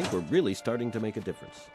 things were really starting to make a difference.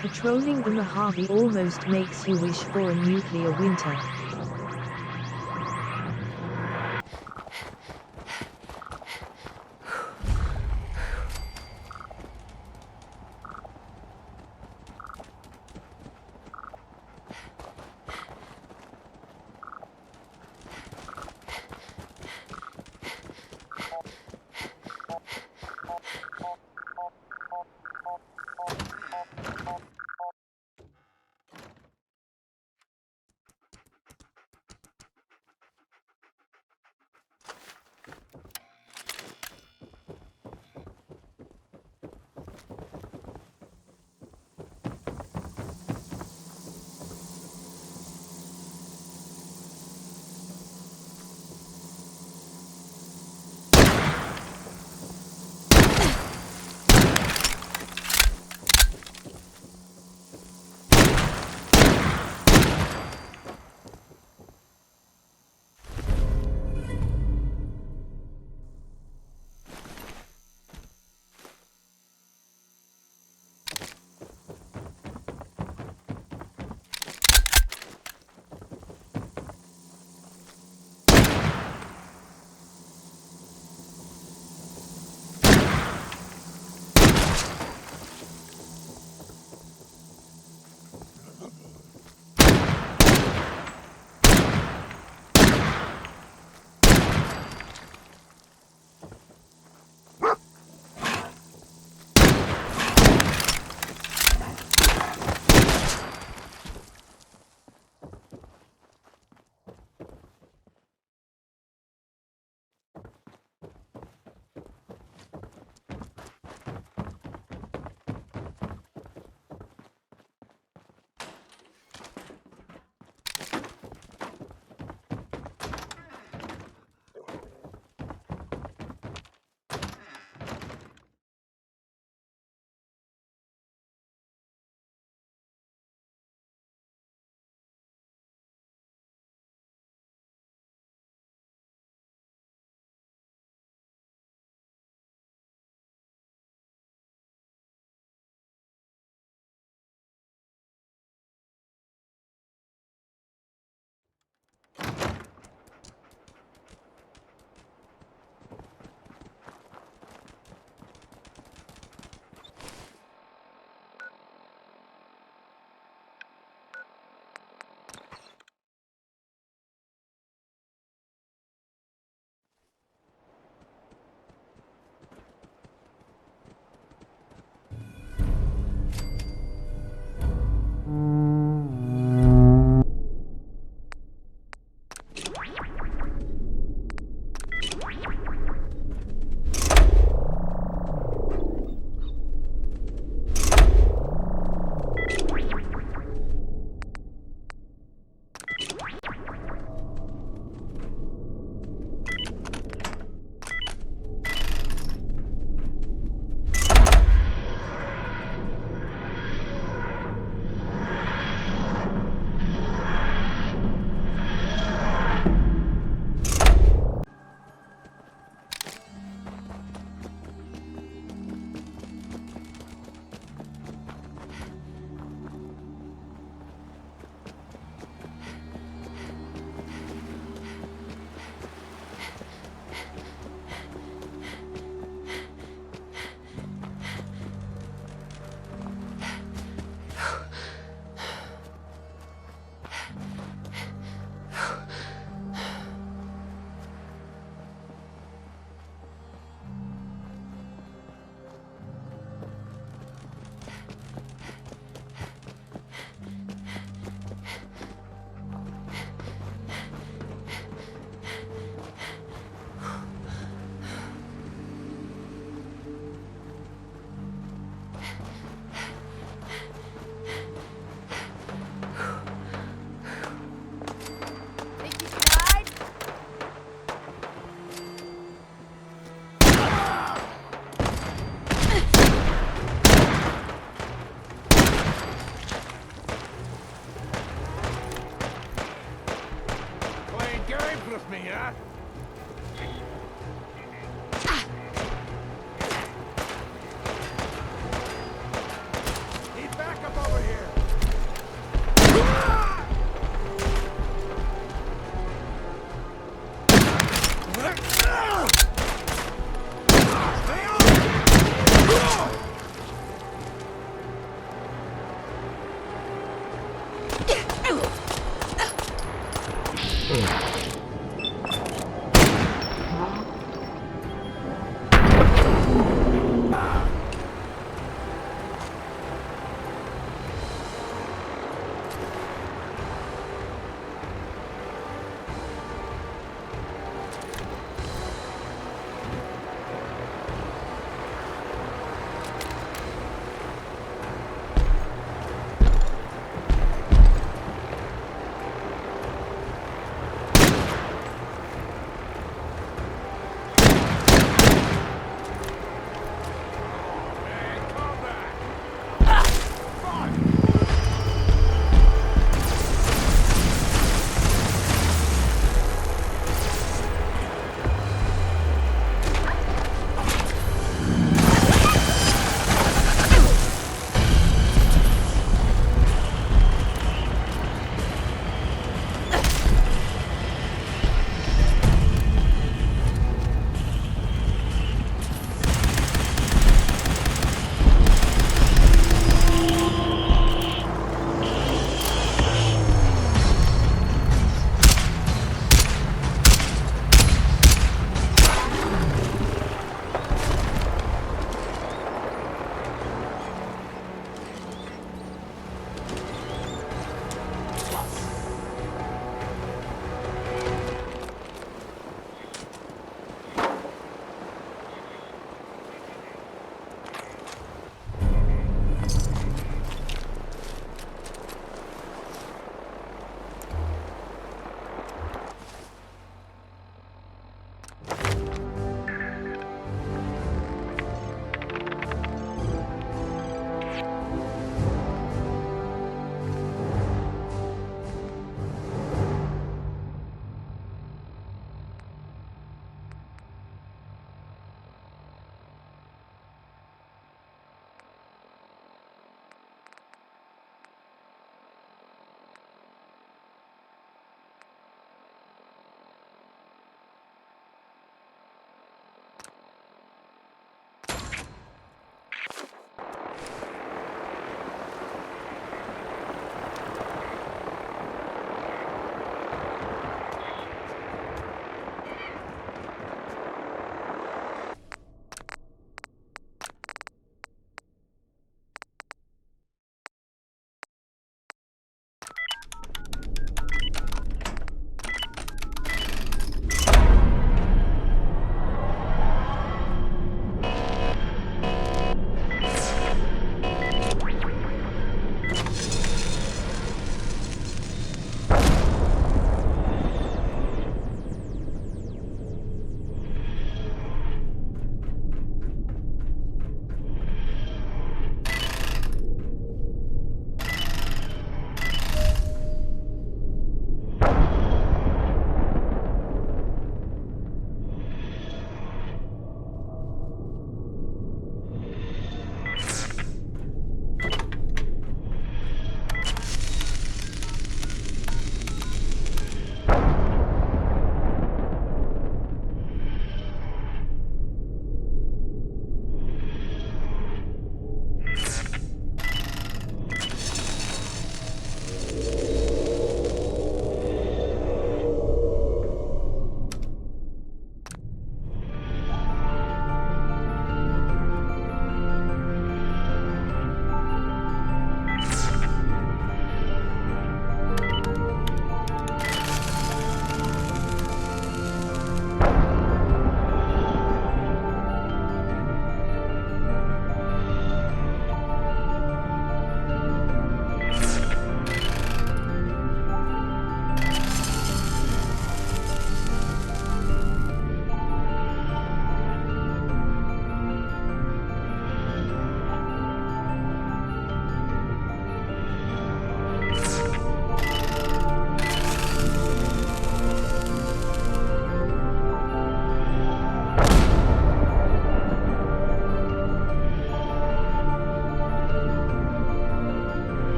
Patrolling the Mojave almost makes you wish for a nuclear winter. with me, huh? Need backup over here.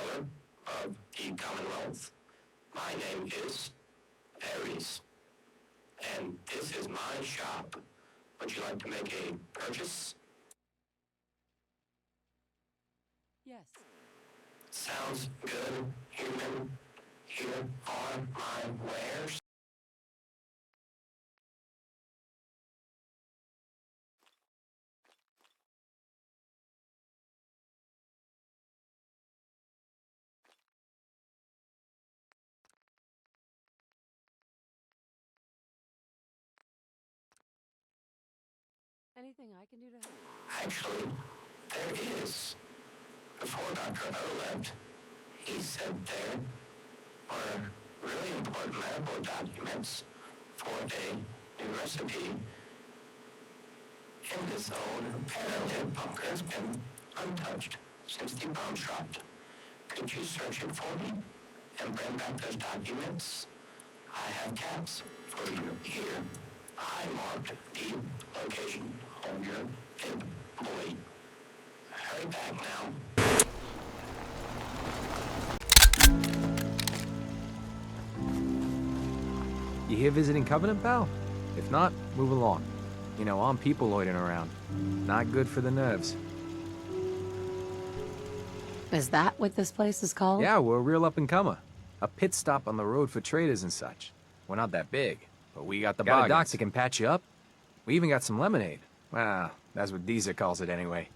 Comptroller of the Commonwealth. My name is Aries, and this is my shop. Would you like to make a purchase? Yes. Sounds good, human. Here are my wares. Anything I can do to help? Actually, there is. Before Dr. O left, he said there were really important medical documents for a new recipe. And this old parallel bunker has been untouched since the bomb dropped. Could you search it for me and bring back those documents? I have caps for you here. I marked the location on your hip, boy. Hurry back now. You here visiting Covenant, pal? If not, move along. You know, armed people loitering around. Not good for the nerves. Is that what this place is called? Yeah, we're a real up-and-comer. A pit stop on the road for traders and such. We're not that big, but we got the bargains. Got a doc that can patch you up. We even got some lemonade. Well, that's what Deezer calls it anyway.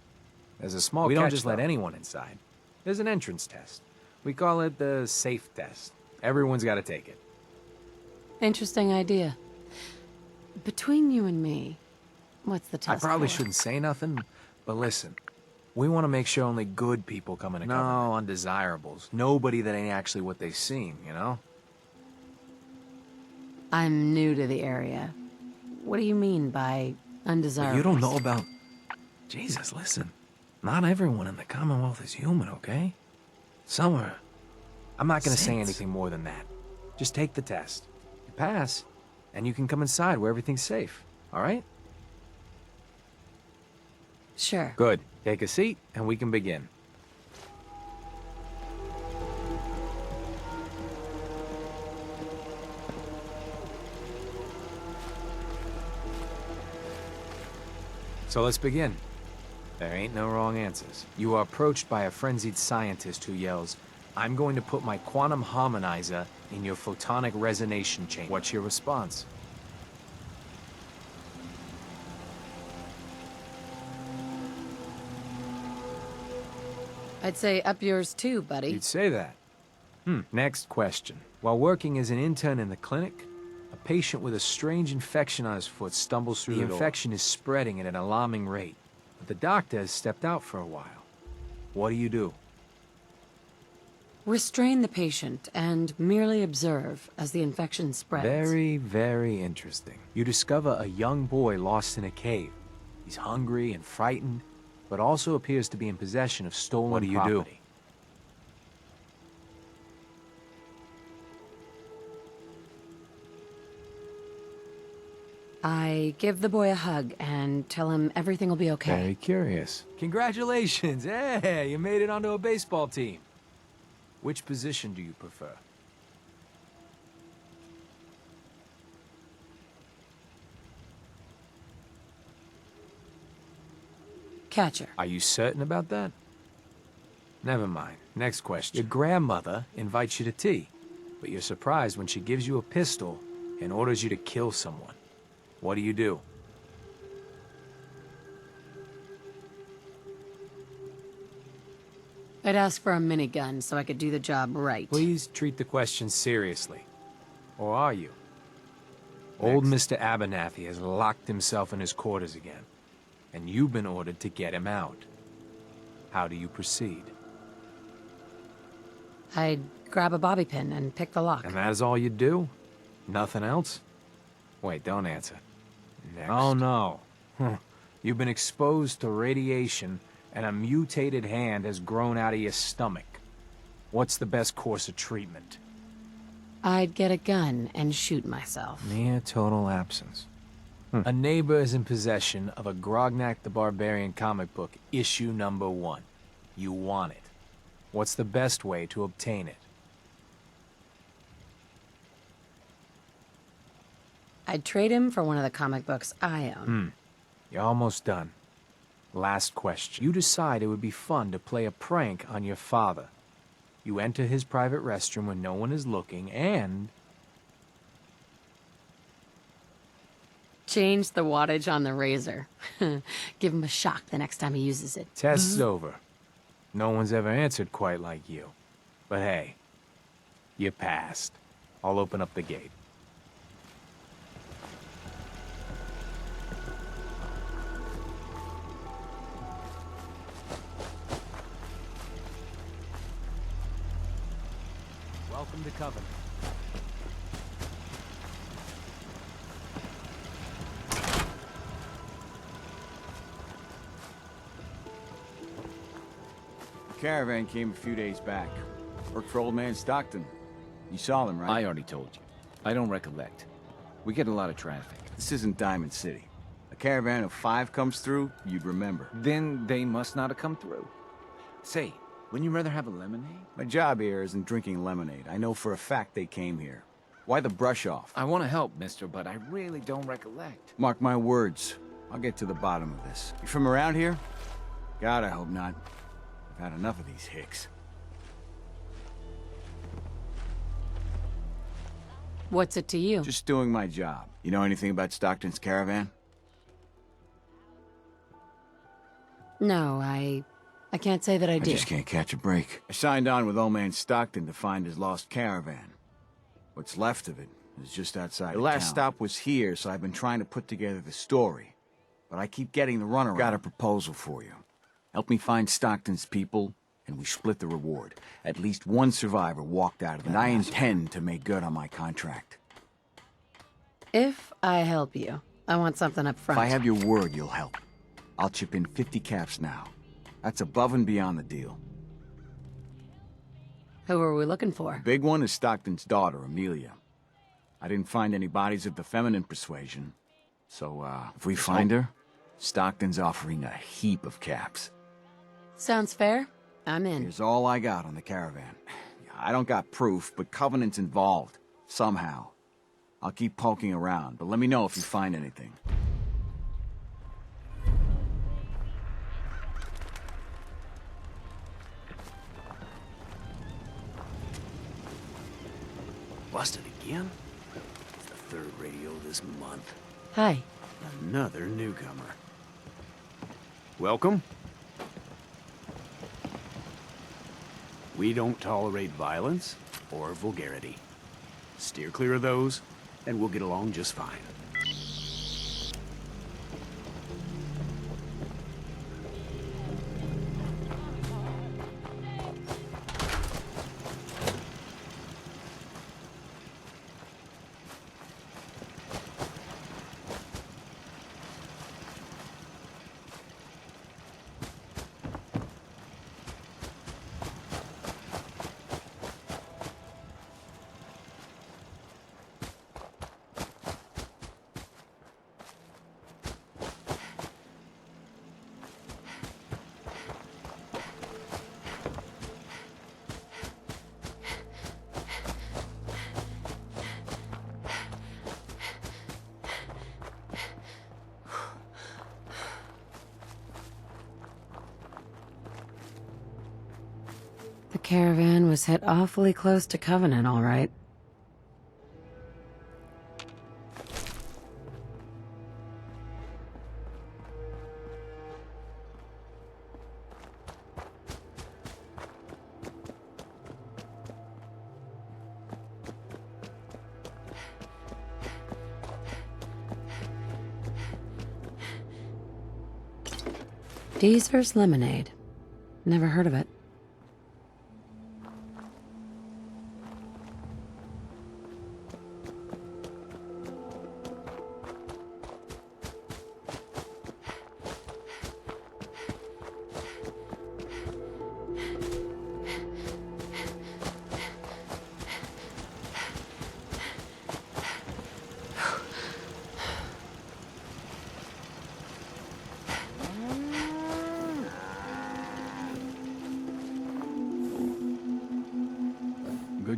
There's a small catch, we don't just let anyone inside. There's an entrance test. We call it the safe test. Everyone's got to take it. Interesting idea. Between you and me, what's the test I probably for? shouldn't say nothing, but listen. We want to make sure only good people come into Covenant. No undesirables. Nobody that ain't actually what they seem, you know? I'm new to the area. What do you mean by undesirable? You don't know about... Jesus, listen. Not everyone in the Commonwealth is human, okay? Some are... I'm not gonna say anything more than that. Just take the test. You pass, and you can come inside where everything's safe, all right? Sure. Good. Take a seat, and we can begin. So let's begin. There ain't no wrong answers. You are approached by a frenzied scientist who yells, "I'm going to put my quantum harmonizer in your photonic resonation chamber." What's your response? I'd say up yours too, buddy. You'd say that. Next question. While working as an intern in the clinic, a patient with a strange infection on his foot stumbles through the door. The infection is spreading at an alarming rate, but the doctor has stepped out for a while. What do? Restrain the patient and merely observe as the infection spreads. Very, very interesting. You discover a young boy lost in a cave. He's hungry and frightened, but also appears to be in possession of stolen property. What do? I give the boy a hug and tell him everything will be okay. Very curious. Congratulations! Hey, you made it onto a baseball team. Which position do you prefer? Catcher. Are you certain about that? Never mind. Next question. Your grandmother invites you to tea, but you're surprised when she gives you a pistol and orders you to kill someone. What do? I'd ask for a minigun so I could do the job right. Please treat the question seriously. Or are you? Old Mr. Abernathy has locked himself in his quarters again, and you've been ordered to get him out. How do you proceed? I'd grab a bobby pin and pick the lock. And that is all you do? Nothing else? Wait, don't answer. Next. Oh, no. You've been exposed to radiation, and a mutated hand has grown out of your stomach. What's the best course of treatment? I'd get a gun and shoot myself. Near total absence. A neighbor is in possession of a Grognak the Barbarian comic book, issue number 1. You want it. What's the best way to obtain it? I'd trade him for one of the comic books I own. You're almost done. Last question. You decide it would be fun to play a prank on your father. You enter his private restroom when no one is looking, and... Change the wattage on the razor. Give him a shock the next time he uses it. Test's over. No one's ever answered quite like you. But hey, you passed. I'll open up the gate. Welcome to Covenant. The caravan came a few days back. Worked for old man Stockton. You saw them, right? I already told you. I don't recollect. We get a lot of traffic. This isn't Diamond City. A caravan of 5 comes through, you'd remember. Then they must not have come through. Say, wouldn't you rather have a lemonade? My job here isn't drinking lemonade. I know for a fact they came here. Why the brush off? I want to help, mister, but I really don't recollect. Mark my words. I'll get to the bottom of this. You from around here? God, I hope not. I've had enough of these hicks. What's it to you? Just doing my job. You know anything about Stockton's caravan? No, I can't say that I I do. just can't catch a break. I signed on with old man Stockton to find his lost caravan. What's left of it is just outside the last stop was here, so I've been trying to put together the story. But I keep getting the runaround. Got a proposal for you. Help me find Stockton's people, and we split the reward. At least one survivor walked out of it, and I intend to make good on my contract. If I help you, I want something up front. If I have your word, you'll help. I'll chip in 50 caps now. That's above and beyond the deal. Who are we looking for? Big one is Stockton's daughter, Amelia. I didn't find any bodies of the feminine persuasion. So, if we find her, Stockton's offering a heap of caps. Sounds fair. I'm in. Here's all I got on the caravan. I don't got proof, but Covenant's involved. Somehow. I'll keep poking around, but let me know if you find anything. Busted again? It's the third radio this month. Hi. Another newcomer. Welcome. We don't tolerate violence or vulgarity. Steer clear of those, and we'll get along just fine. The caravan was hit awfully close to Covenant, all right. Deezer's Lemonade. Never heard of it.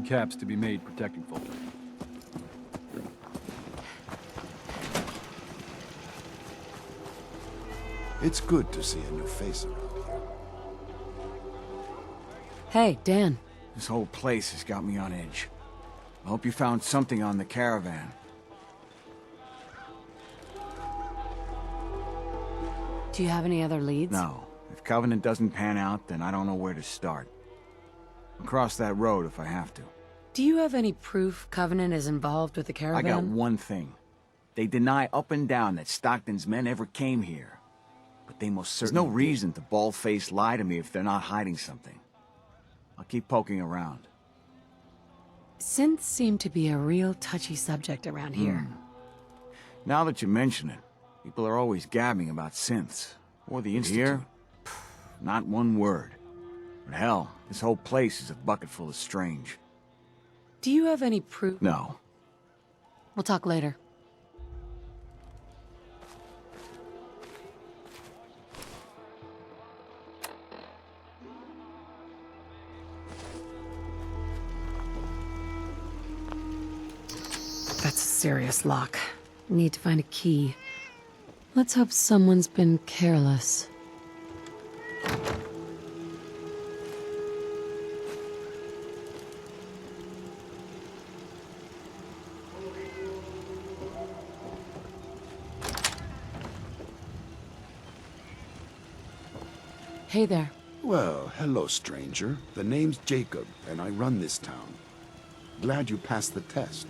caps to be made protecting folk. It's good to see a new face around here. Hey, Dan. This whole place has got me on edge. I hope you found something on the caravan. Do you have any other leads? No. If Covenant doesn't pan out, then I don't know where to start. I'll cross that road if I have to. Do you have any proof Covenant is involved with the caravan? I got one thing. They deny up and down that Stockton's men ever came here. But they most certainly There's no reason to bald-faced lie to me if they're not hiding something. I'll keep poking around. Synths seem to be a real touchy subject around here. Now that you mention it, people are always gabbing about synths. Or the Institute. Here? Not one word. But hell, this whole place is a bucket full of strange. Do you have any proof? No. We'll talk later. That's a serious lock. Need to find a key. Let's hope someone's been careless. Hey there. Well, hello, stranger. The name's Jacob, and I run this town. Glad you passed the test.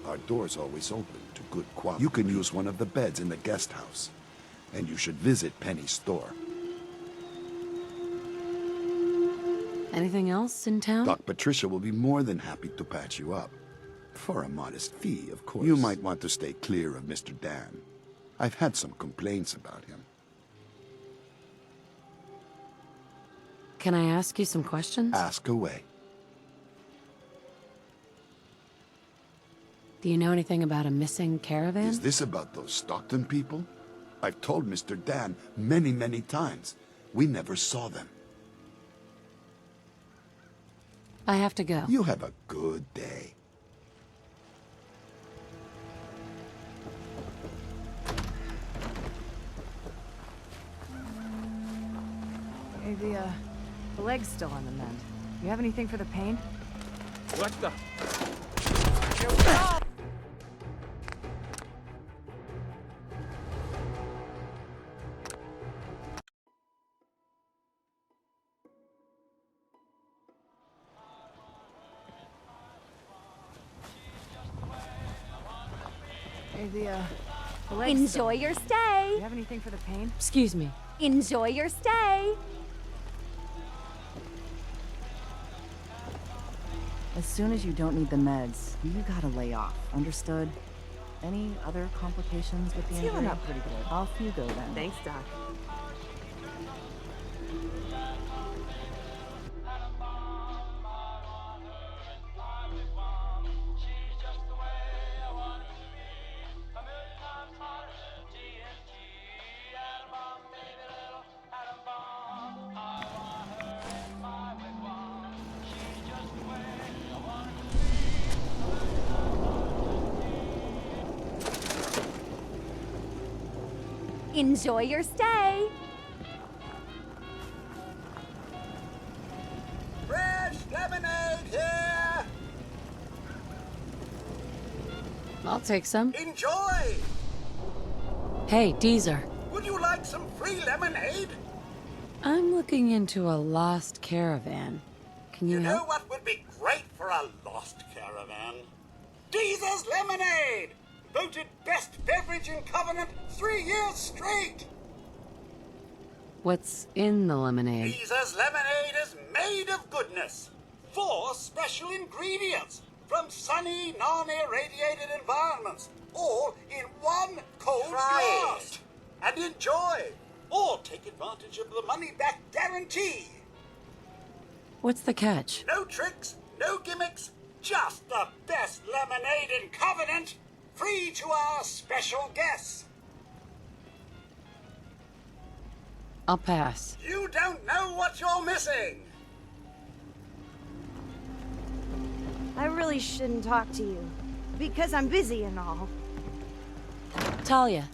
Our door's always open to good quality. You can use one of the beds in the guest house. And you should visit Penny's store. Anything else in town? Doc Patricia will be more than happy to patch you up. For a modest fee, of course. You might want to stay clear of Mr. Dan. I've had some complaints about him. Can I ask you some questions? Ask away. Do you know anything about a missing caravan? Is this about those Stockton people? I've told Mr. Dan many, many times. We never saw them. I have to go. You have a good day. Hey, the leg's still on the mend. You have anything for the pain? What the? Hey, the leg's Enjoy your stay. You have anything for the pain? Excuse me. Enjoy your stay. As soon as you don't need the meds, you gotta lay off. Understood? Any other complications with the injury? Healing up pretty good. Off you go then. Thanks, Doc. Enjoy your stay. Fresh lemonade here! I'll take some. Enjoy! Hey, Deezer. Would you like some free lemonade? I'm looking into a lost caravan. Can you You know help? what would be great for a lost caravan? Deezer's Lemonade! Voted best beverage in Covenant 3 years straight! What's in the lemonade? Deezer's Lemonade is made of goodness. 4 special ingredients from sunny, non-irradiated environments, all in one cold glass. And enjoy, or take advantage of the money-back guarantee. What's the catch? No tricks, no gimmicks, just the best lemonade in Covenant, free to our special guests. I'll pass. You don't know what you're missing. I really shouldn't talk to you, because I'm busy and all. Talia.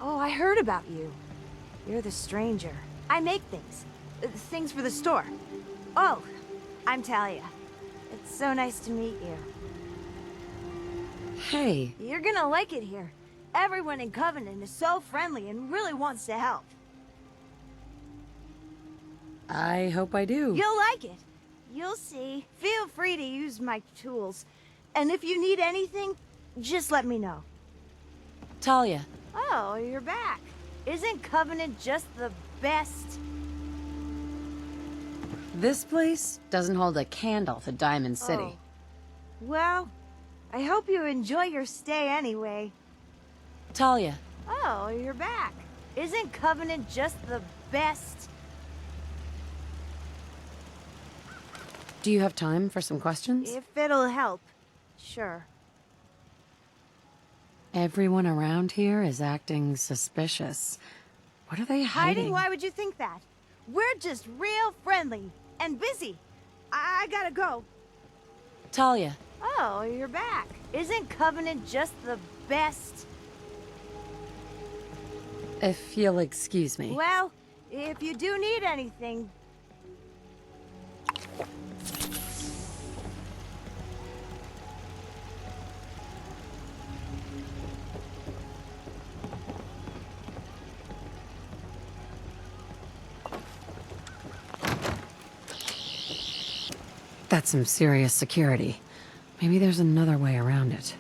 Oh, I heard about you. You're the stranger. I make things. Things for the store. Oh, I'm Talia. It's so nice to meet you. Hey. You're gonna like it here. Everyone in Covenant is so friendly and really wants to help. I hope I do. You'll like it. You'll see. Feel free to use my tools. And if you need anything, just let me know. Talia. Oh, you're back. Isn't Covenant just the best? This place doesn't hold a candle to Diamond City. Oh. Well, I hope you enjoy your stay anyway. Talia. Oh, you're back. Isn't Covenant just the best? Do you have time for some questions? If it'll help, sure. Everyone around here is acting suspicious. What are they hiding? Why would you think that? We're just real friendly and busy. I gotta go. Talia. Oh, you're back. Isn't Covenant just the best? If you'll excuse me. Well, if you do need anything... That's some serious security. Maybe there's another way around it.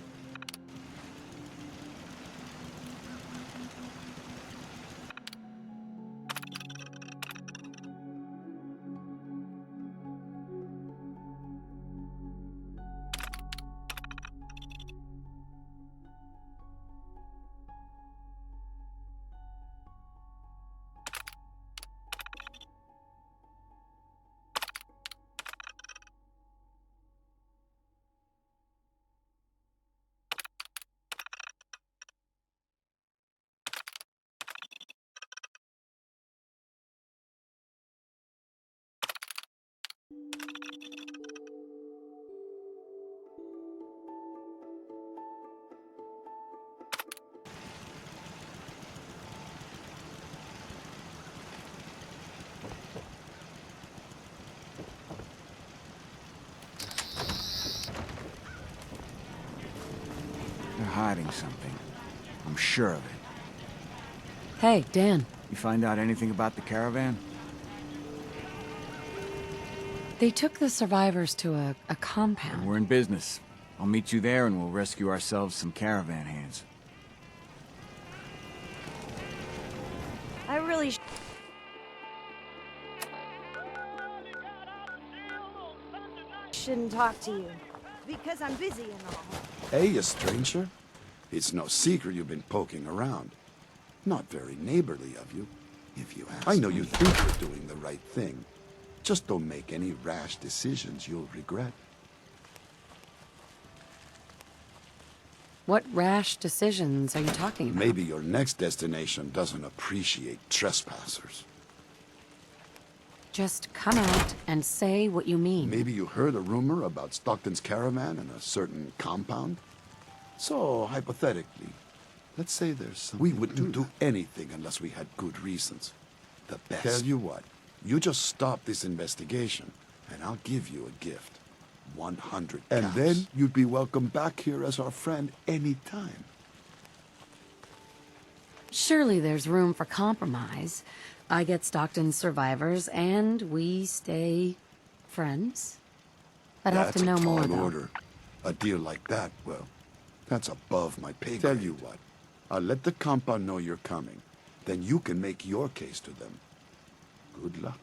They're hiding something. I'm sure of it. Hey, Dan. You find out anything about the caravan? They took the survivors to a compound. We're in business. I'll meet you there and we'll rescue ourselves some caravan hands. I really shouldn't talk to you, because I'm busy and all. Hey, a stranger. It's no secret you've been poking around. Not very neighborly of you, if you ask. I know you think you're doing the right thing. Just don't make any rash decisions you'll regret. What rash decisions are you talking about? Maybe your next destination doesn't appreciate trespassers. Just come out and say what you mean. Maybe you heard a rumor about Stockton's caravan in a certain compound? So, hypothetically, let's say there's something. We wouldn't do anything unless we had good reasons. The best. Tell you what, you just stop this investigation, and I'll give you a gift. 100 cows. And then you'd be welcome back here as our friend anytime. Surely there's room for compromise. I get Stockton's survivors, and we stay friends. I'd have to know more, though. That's a tall order. A deal like that, well, that's above my pay grade. Tell you what, I'll let the compound know you're coming. Then you can make your case to them. Good luck.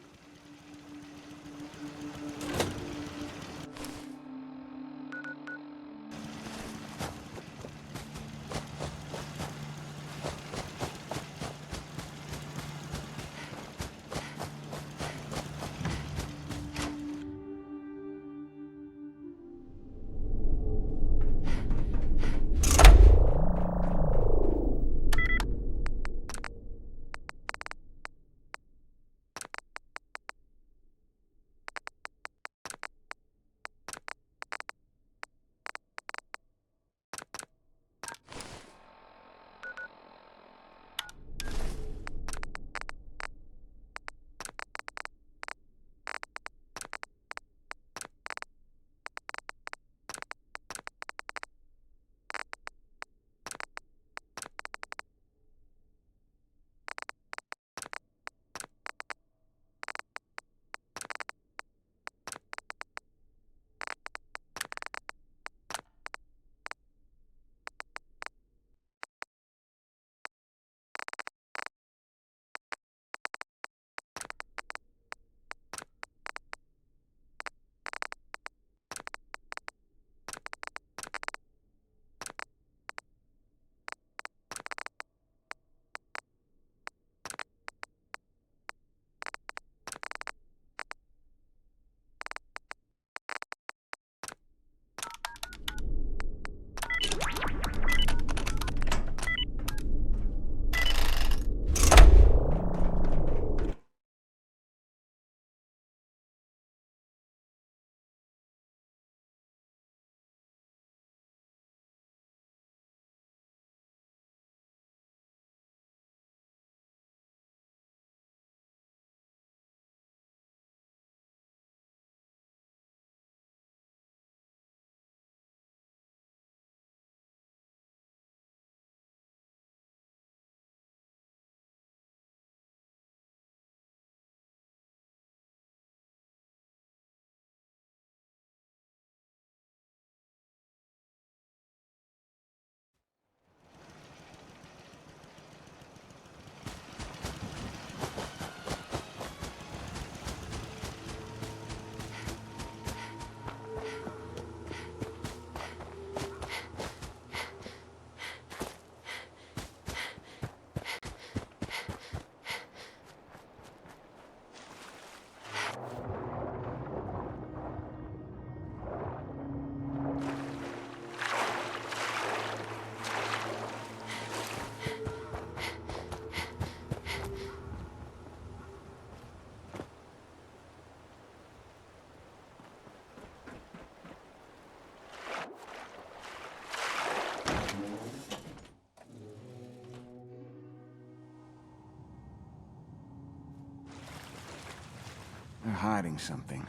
hiding something.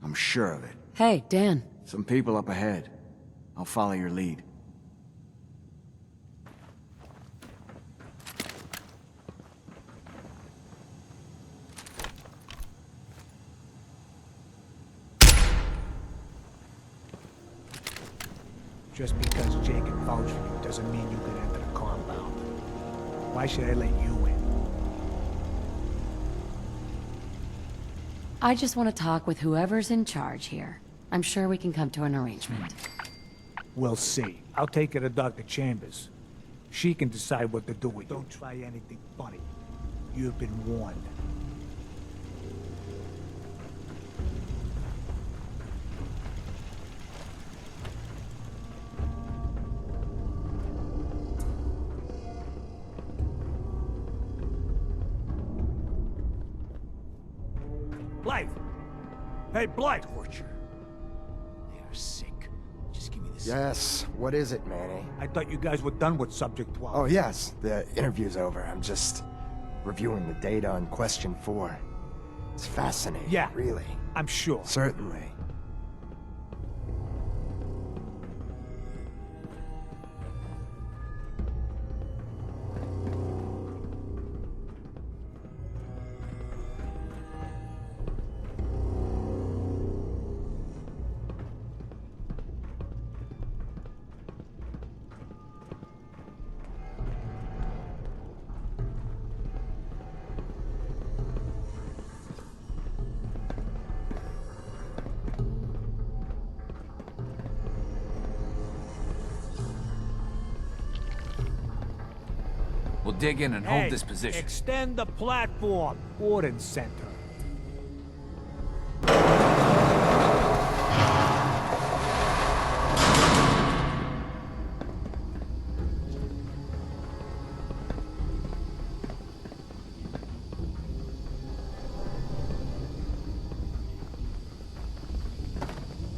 I'm sure of it. Hey, Dan. Some people up ahead. I'll follow your lead. Just because Jacob vouched for you doesn't mean you can enter the compound. Why should I let you in? I just want to talk with whoever's in charge here. I'm sure we can come to an arrangement. We'll see. I'll take her to Dr. Chambers. She can decide what to do with you. Don't try anything funny. You've been warned. Blythe! Hey, Blythe! Torture. They are sick. Just give me this. Yes, what is it, Manny? I thought you guys were done with Subject 12. Oh, yes, the interview's over. I'm just reviewing the data on Question 4. It's fascinating, yeah, really. I'm sure. Certainly. We'll dig in and hold this position. Extend the platform. Ordnance Center.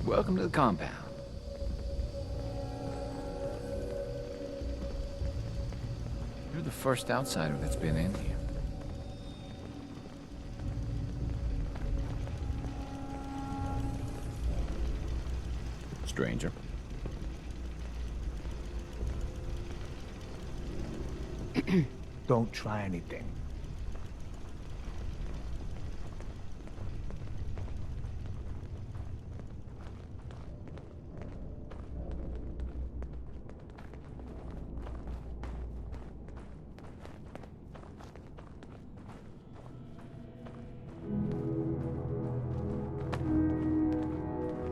Welcome to the compound. You're the first outsider that's been in here. Stranger. Don't try anything.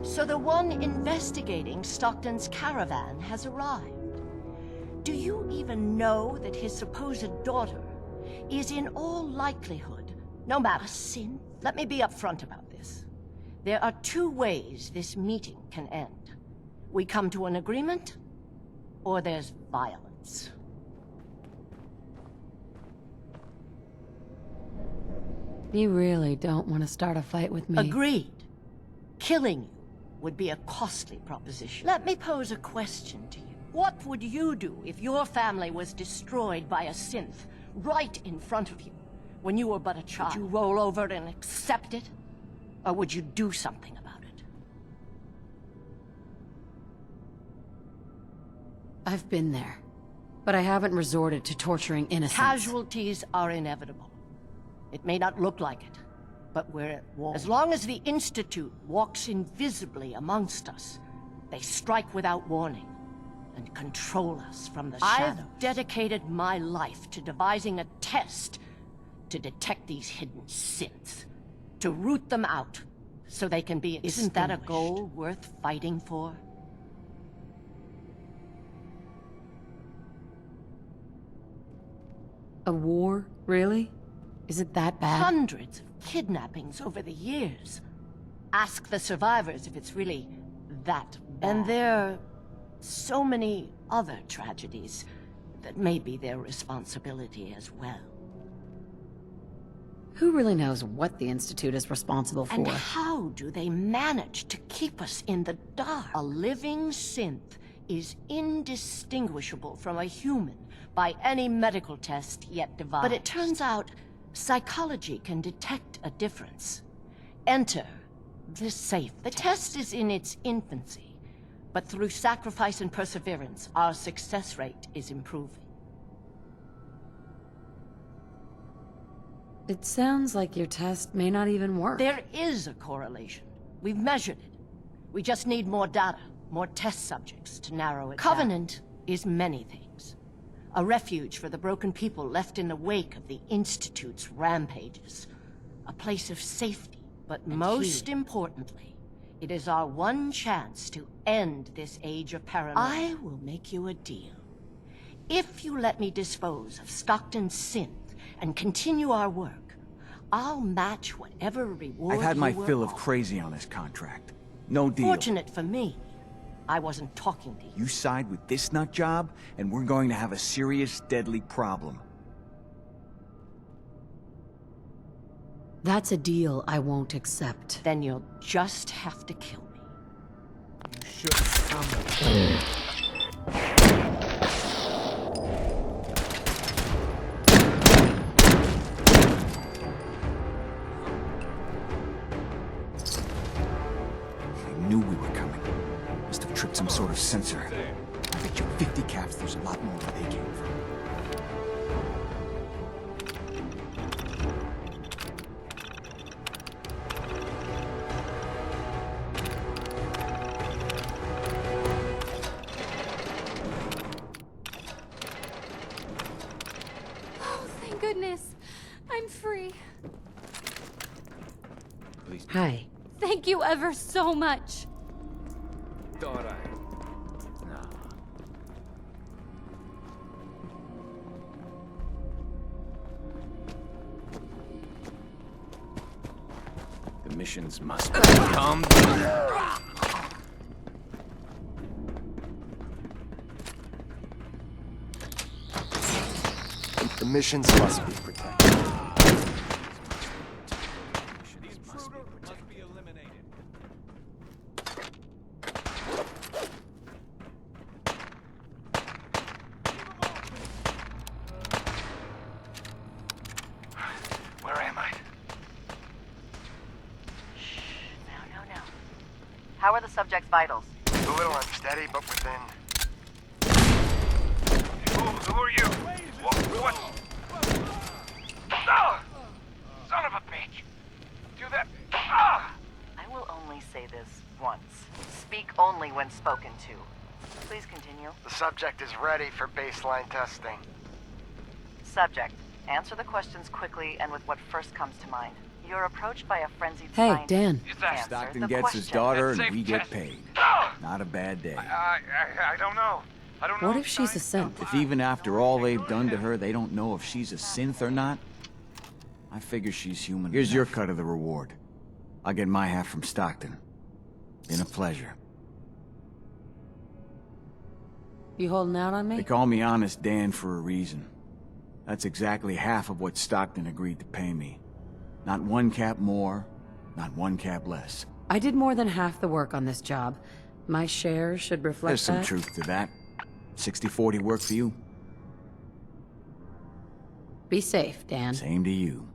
So the one investigating Stockton's caravan has arrived. Do you even know that his supposed daughter is in all likelihood, no matter sin? Let me be upfront about this. There are two ways this meeting can end. We come to an agreement, or there's violence. You really don't want to start a fight with me. Agreed. Killing you would be a costly proposition. Let me pose a question to you. What would you do if your family was destroyed by a synth right in front of you when you were but a child? Would you roll over and accept it? Or would you do something about it? I've been there, but I haven't resorted to torturing innocents. Casualties are inevitable. It may not look like it, but we're at war. As long as the Institute walks invisibly amongst us, they strike without warning and control us from the shadows. I've dedicated my life to devising a test to detect these hidden synths, to root them out so they can be extinguished. Isn't that a goal worth fighting for? A war? Really? Is it that bad? Hundreds of kidnappings over the years. Ask the survivors if it's really that bad. And there are so many other tragedies that may be their responsibility as well. Who really knows what the Institute is responsible for? And how do they manage to keep us in the dark? A living synth is indistinguishable from a human by any medical test yet devised. But it turns out psychology can detect a difference. enter this safe. The test is in its infancy, but through sacrifice and perseverance, our success rate is improving. It sounds like your test may not even work. There is a correlation. We've measured it. We just need more data, more test subjects to narrow it down. Covenant is many things. A refuge for the broken people left in the wake of the Institute's rampages. A place of safety, but most importantly, it is our one chance to end this age of paranoia. I will make you a deal. If you let me dispose of Stockton's synth and continue our work, I'll match whatever reward I've had my you fill of offer. crazy on this contract. No deal. Fortunate for me, I wasn't talking to you. You side with this nut job, and we're going to have a serious, deadly problem. That's a deal I won't accept. Then you'll just have to kill me. You shouldn't come. I knew we were coming. Must have tripped some sort of sensor. I bet you 50 caps there's a lot more where they came from. Oh, thank goodness. I'm free. Hi. Thank you ever so much. Dora. No. The missions must Come. The missions must be protected. Where am I? No. How are the subject's vitals? A little unsteady, but within. Who are you? What? Ah! Son of a bitch! Do that. Ah! I will only say this once. Speak only when spoken to. Please continue. The subject is ready for baseline testing. Subject, answer the questions quickly and with what first comes to mind. You're approached by a frenzied Hey, scientist. Dan. Answer Stockton the gets his question. daughter, and Safe we get test. paid. Ah! Not a bad day. I don't know. I don't know. What if she's a synth? If even after all they've done to her, they don't know if she's a synth or not, I figure she's human. Here's your cut of the reward. I'll get my half from Stockton. Been a pleasure. You holding out on They me? call me Honest Dan for a reason. That's exactly half of what Stockton agreed to pay me. Not one cap more, not one cap less. I did more than half the work on this job. My share should reflect There's some that. truth to that. 60-40 work for you? Be safe, Dan. Same to you.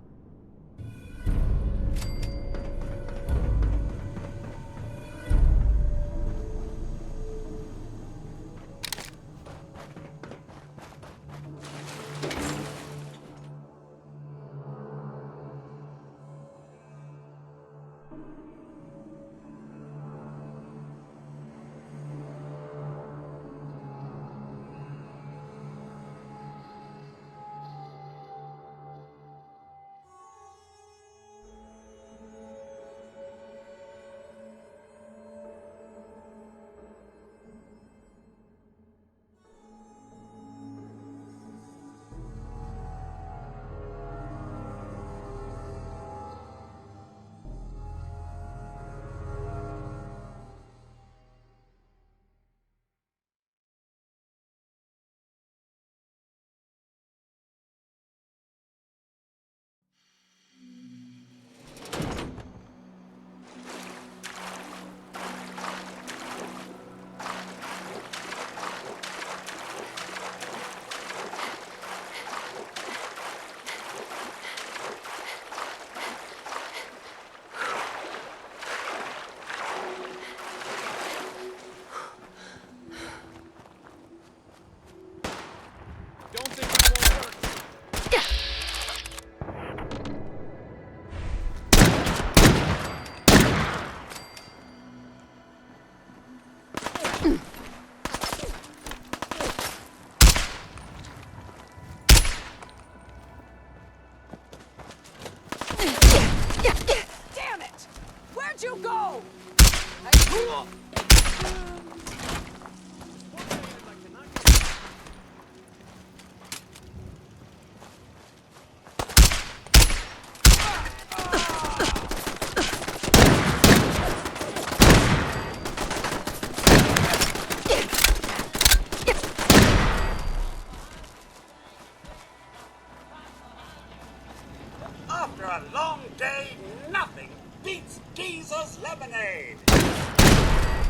After a long day, nothing beats Deezer's lemonade.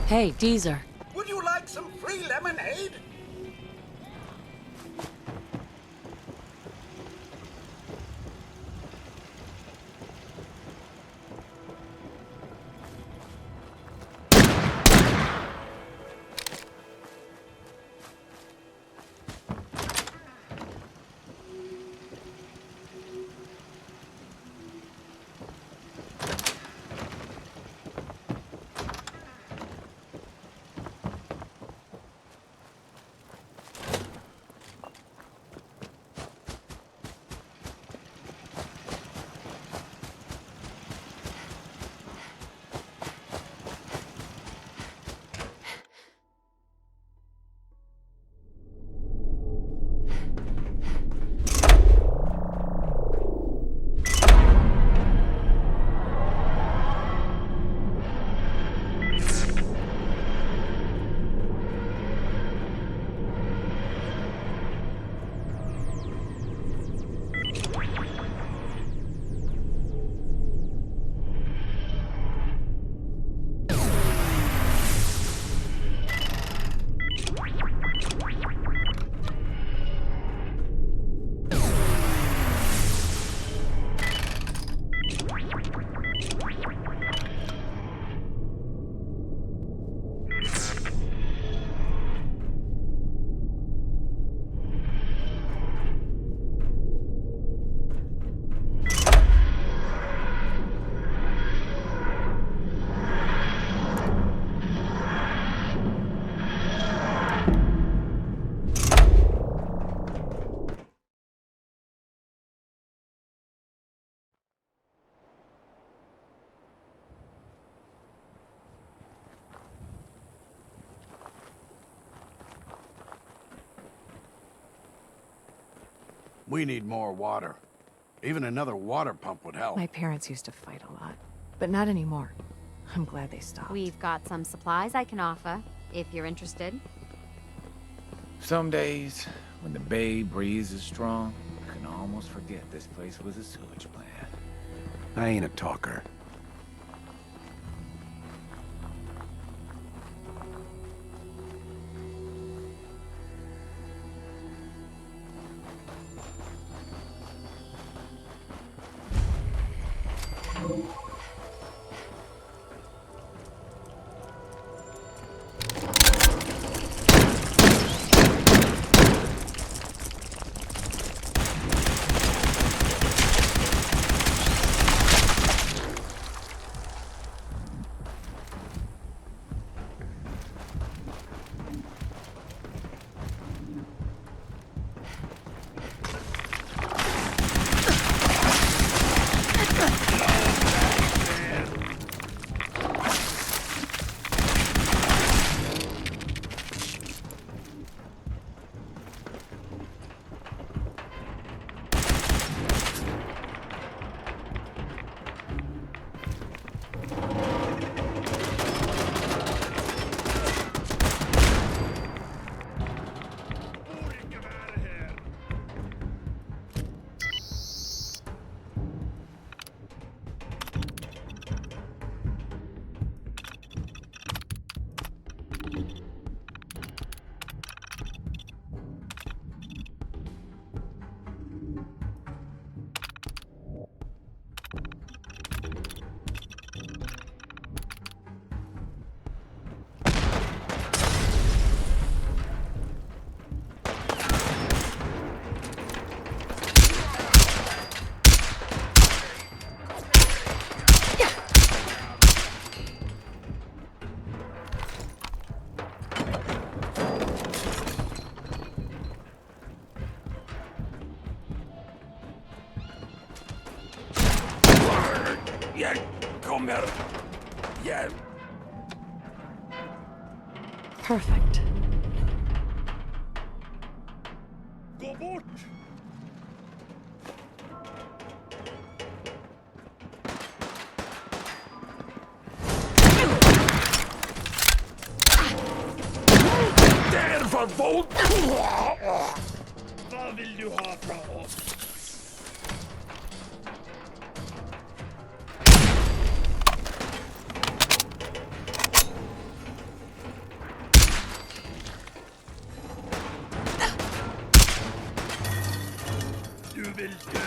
Hey, Deezer. Would you like some free lemonade? We need more water. Even another water pump would help. My parents used to fight a lot, but not anymore. I'm glad they stopped. We've got some supplies I can offer, if you're interested. Some days, when the bay breeze is strong, you can almost forget this place was a sewage plant. I ain't a talker. Ja, kommer. Ja. Perfect. Gå bort! Därför våld! Vad vill du ha från oss? Bingo.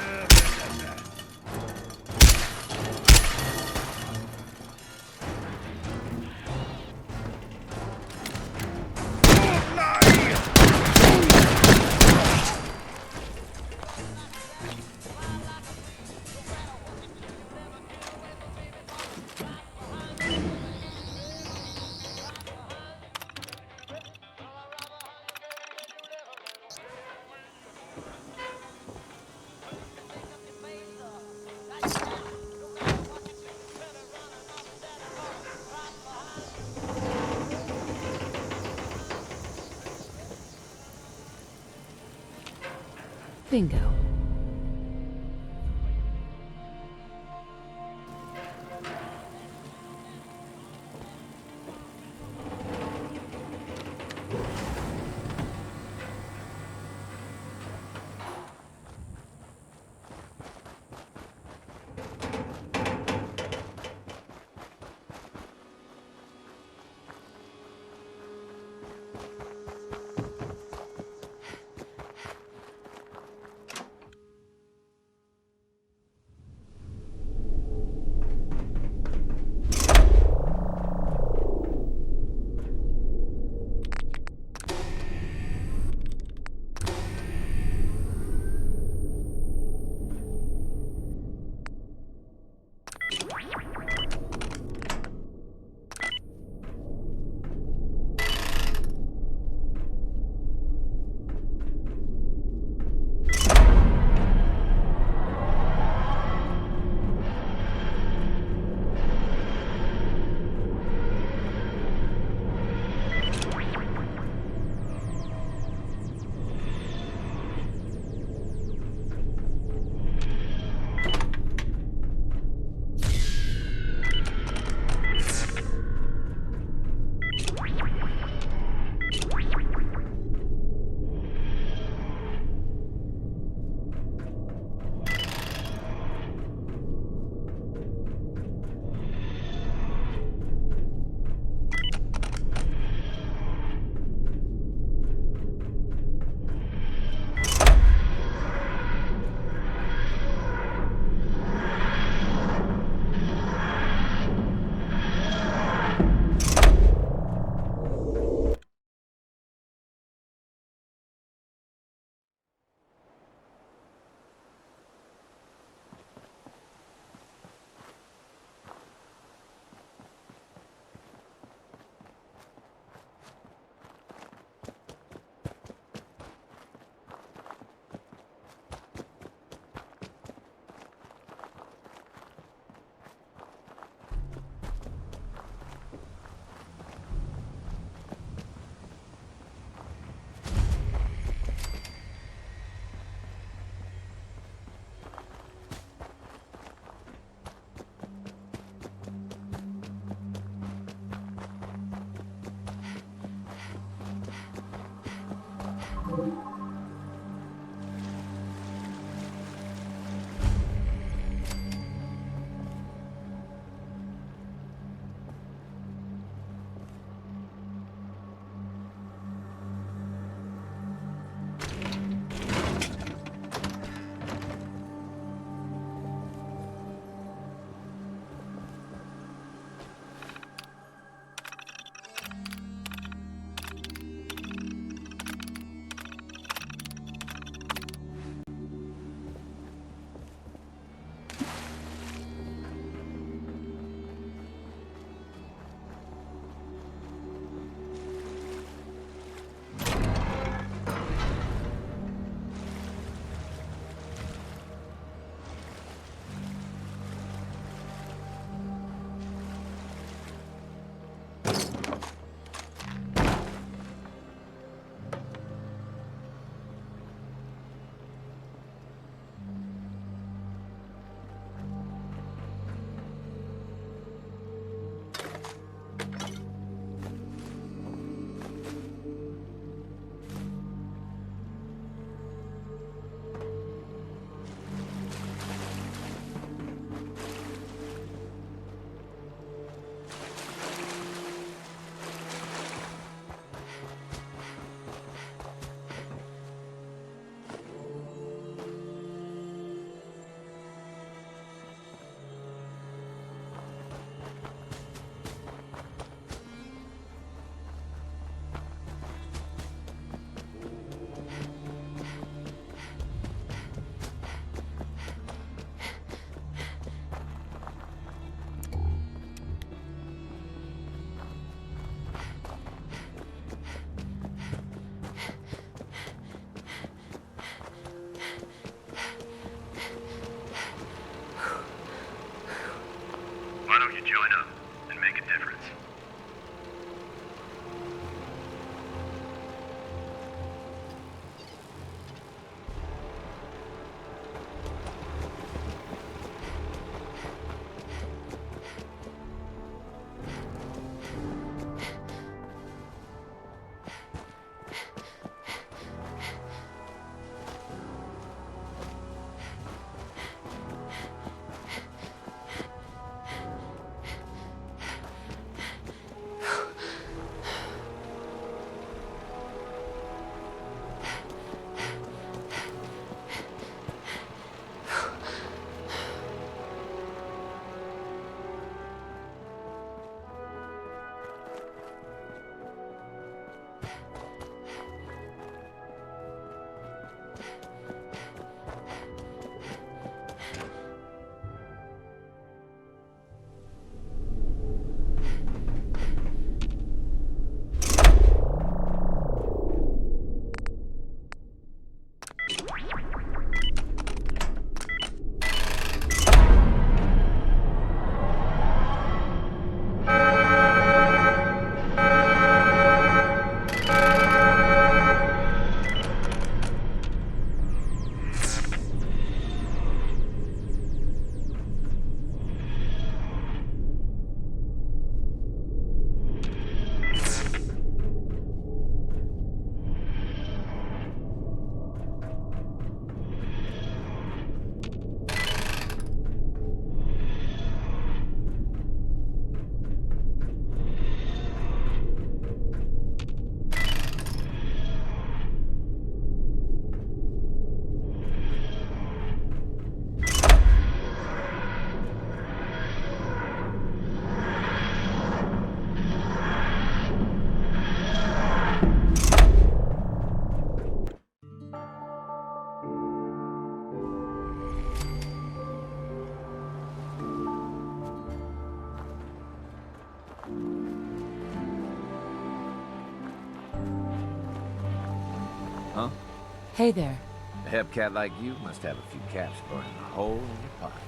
Hey there. A hep cat like you must have a few caps burning a hole in your pocket.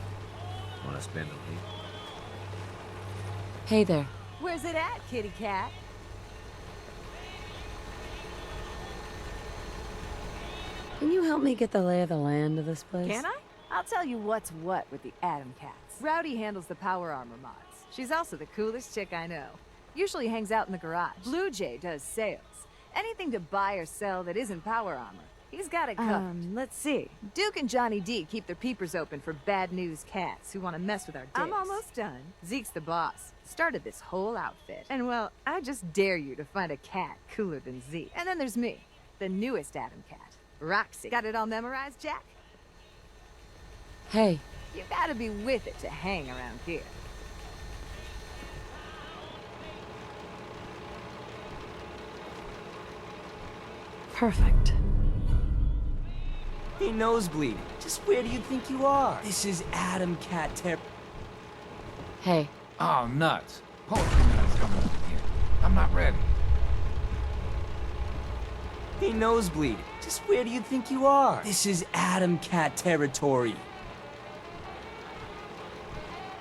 Wanna spend a week? Hey there. Where's it at, kitty cat? Can you help me get the lay of the land of this place? Can I? I'll tell you what's what with the Atom Cats. Rowdy handles the power armor mods. She's also the coolest chick I know. Usually hangs out in the garage. Blue Jay does sales. Anything to buy or sell that isn't power armor. He's got it covered. Let's see. Duke and Johnny D keep their peepers open for bad news cats who want to mess with our dicks. I'm almost done. Zeke's the boss. Started this whole outfit. And well, I just dare you to find a cat cooler than Zeke. And then there's me, the newest Atom Cat. Roxy. Got it all memorized, Jack? Hey. You gotta be with it to hang around here. Perfect. Hey, Nosebleed. Just where do you think you are? This is Atom Cat Ter... Hey. Oh, nuts. Poetry night's coming up here. I'm not ready. Hey, Nosebleed. Just where do you think you are? This is Atom Cat territory.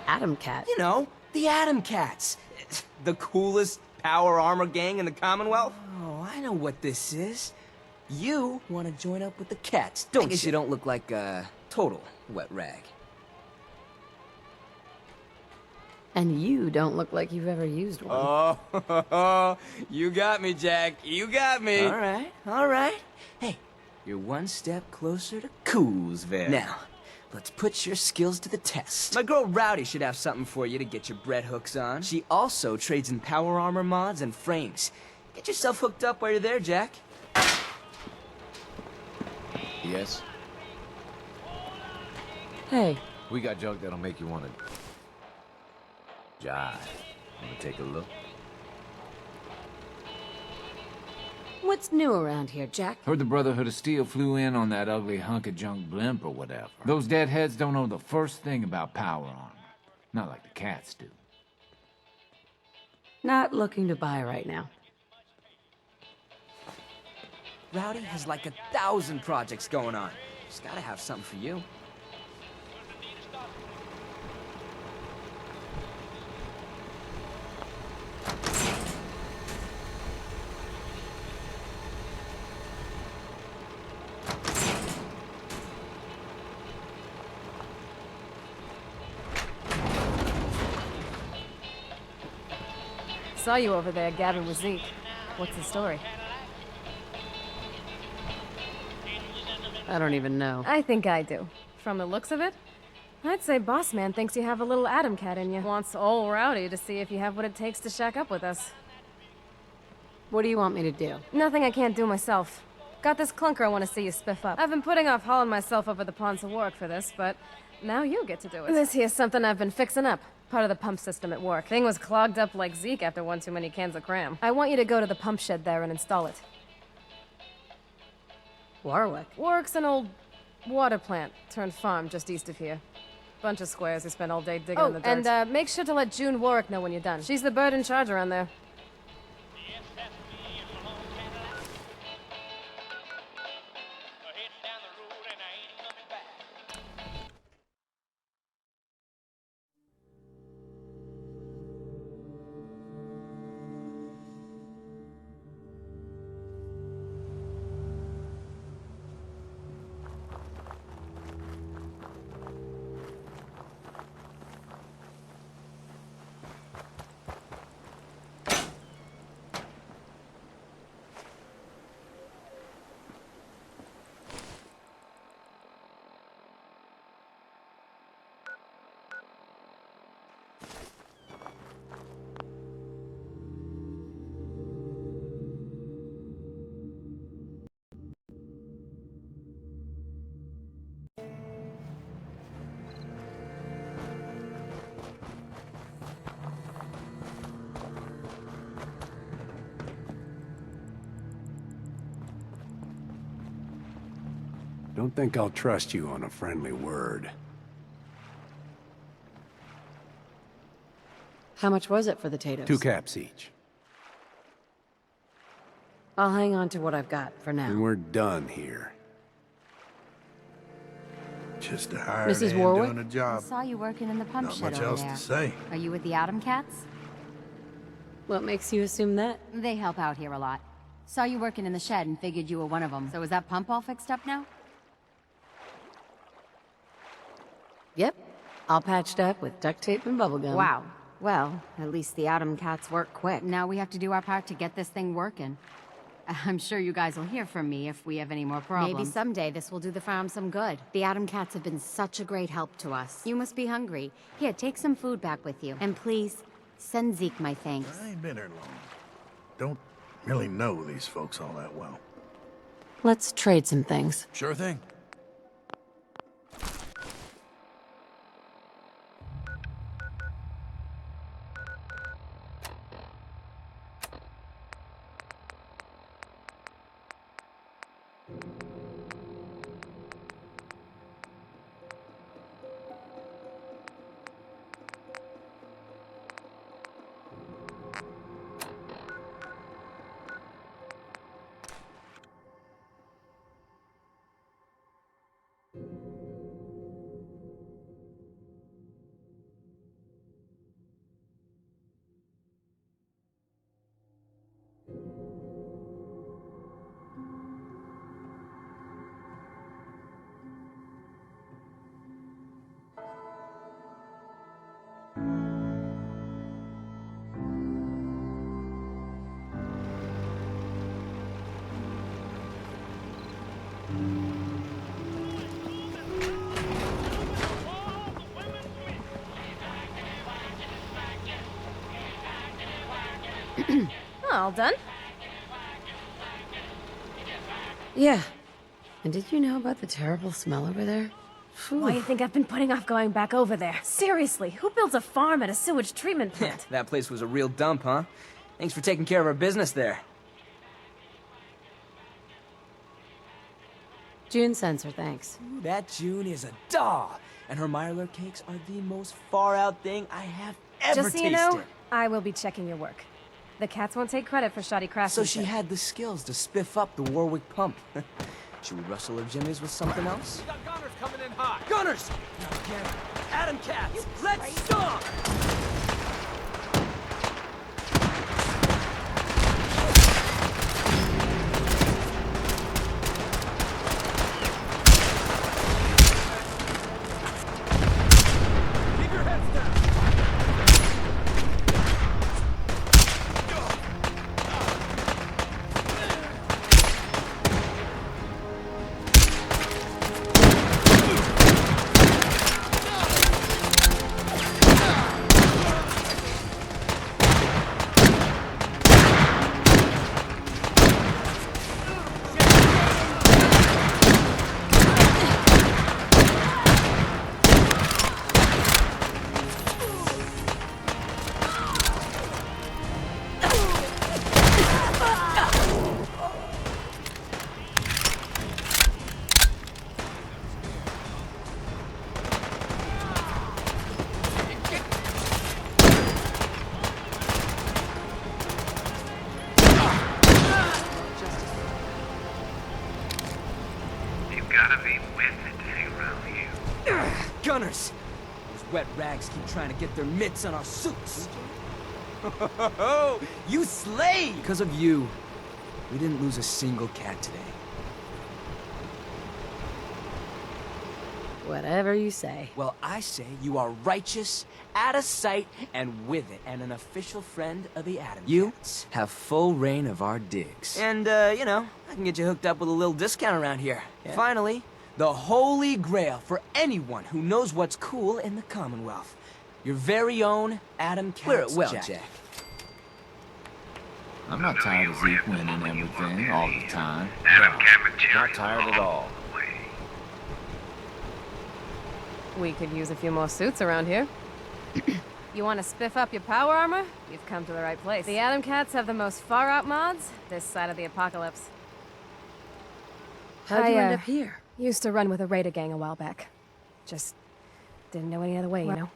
Atom Cat? You know, the Atom Cats. The coolest power armor gang in the Commonwealth. Oh, I know what this is. You want to join up with the cats, don't you? I guess you don't look like a total wet rag. And you don't look like you've ever used one. Oh, you got me, Jack. You got me. All right, all right. Hey, you're one step closer to Coolsville. Now, let's put your skills to the test. My girl Rowdy should have something for you to get your bread hooks on. She also trades in power armor mods and frames. Get yourself hooked up while you're there, Jack. Yes? Hey. We got junk that'll make you wanna... jive. Wanna take a look? What's new around here, Jack? Heard the Brotherhood of Steel flew in on that ugly hunk of junk blimp or whatever. Those deadheads don't know the first thing about power armor. Not like the cats do. Not looking to buy right now. Rowdy has like 1,000 projects going on. She's gotta have something for you. Saw you over there gabbing with Zeke. What's the story? I don't even know. I think I do. From the looks of it, I'd say Boss Man thinks you have a little Atom Cat in you. Wants old Rowdy to see if you have what it takes to shack up with us. What do you want me to do? Nothing I can't do myself. Got this clunker I want to see you spiff up. I've been putting off hauling myself over the ponds of work for this, but now you get to do it. This here's something I've been fixing up. Part of the pump system at work. Thing was clogged up like Zeke after one too many cans of cram. I want you to go to the pump shed there and install it. Warwick? Work's an old water plant turned farm just east of here. Bunch of squares who spend all day digging in the dirt. And make sure to let June Warwick know when you're done. She's the bird in charge around there. Don't think I'll trust you on a friendly word. How much was it for the potatoes? 2 caps each. I'll hang on to what I've got for now. And we're done here. Just a hired Mrs. hand Warwick? doing a I job. saw you working in the pump Not shed much over else there. to say. Are you with the Atom Cats? What makes you assume that? They help out here a lot. Saw you working in the shed and figured you were one of them. So is that pump all fixed up now? Yep. All patched up with duct tape and bubblegum. Wow. Well, at least the Atom Cats work quick. Now we have to do our part to get this thing working. I'm sure you guys will hear from me if we have any more problems. Maybe someday this will do the farm some good. The Atom Cats have been such a great help to us. You must be hungry. Here, take some food back with you. And please, send Zeke my thanks. I ain't been here long. Don't really know these folks all that well. Let's trade some things. Sure thing. All done? Yeah. And did you know about the terrible smell over there? Why do you think I've been putting off going back over there? Seriously, who builds a farm at a sewage treatment plant? That place was a real dump, huh? Thanks for taking care of our business there. June sends her thanks. Ooh, that June is a doll, and her Mirelurk cakes are the most far-out thing I have ever Just so tasted. you know, I will be checking your work. The cats won't take credit for shoddy So craftsmanship. she had the skills to spiff up the Warwick pump. Should we rustle her jimmies with something else? We got gunners coming in hot. Gunners! Not again. Atom Cats, let's stomp! Keep your heads down. Gotta be with it to hang around you. Gunners! Those wet rags keep trying to get their mitts on our suits. You slayed! Because of you, we didn't lose a single cat today. Whatever you say. Well, I say you are righteous, out of sight, and with it, and an official friend of the Atom Cats. You have full reign of our digs. And, you know, I can get you hooked up with a little discount around here. Yeah. Finally, the holy grail for anyone who knows what's cool in the Commonwealth. Your very own Atom Cats. Wear it well, Jack. I'm not tired of Zeke winning everything all the time. Atom Cat material. Not tired at all. We could use a few more suits around here. You want to spiff up your power armor? You've come to the right place. The Atom Cats have the most far-out mods this side of the apocalypse. How'd you end up here? Used to run with a raider gang a while back. Just didn't know any other way, you know?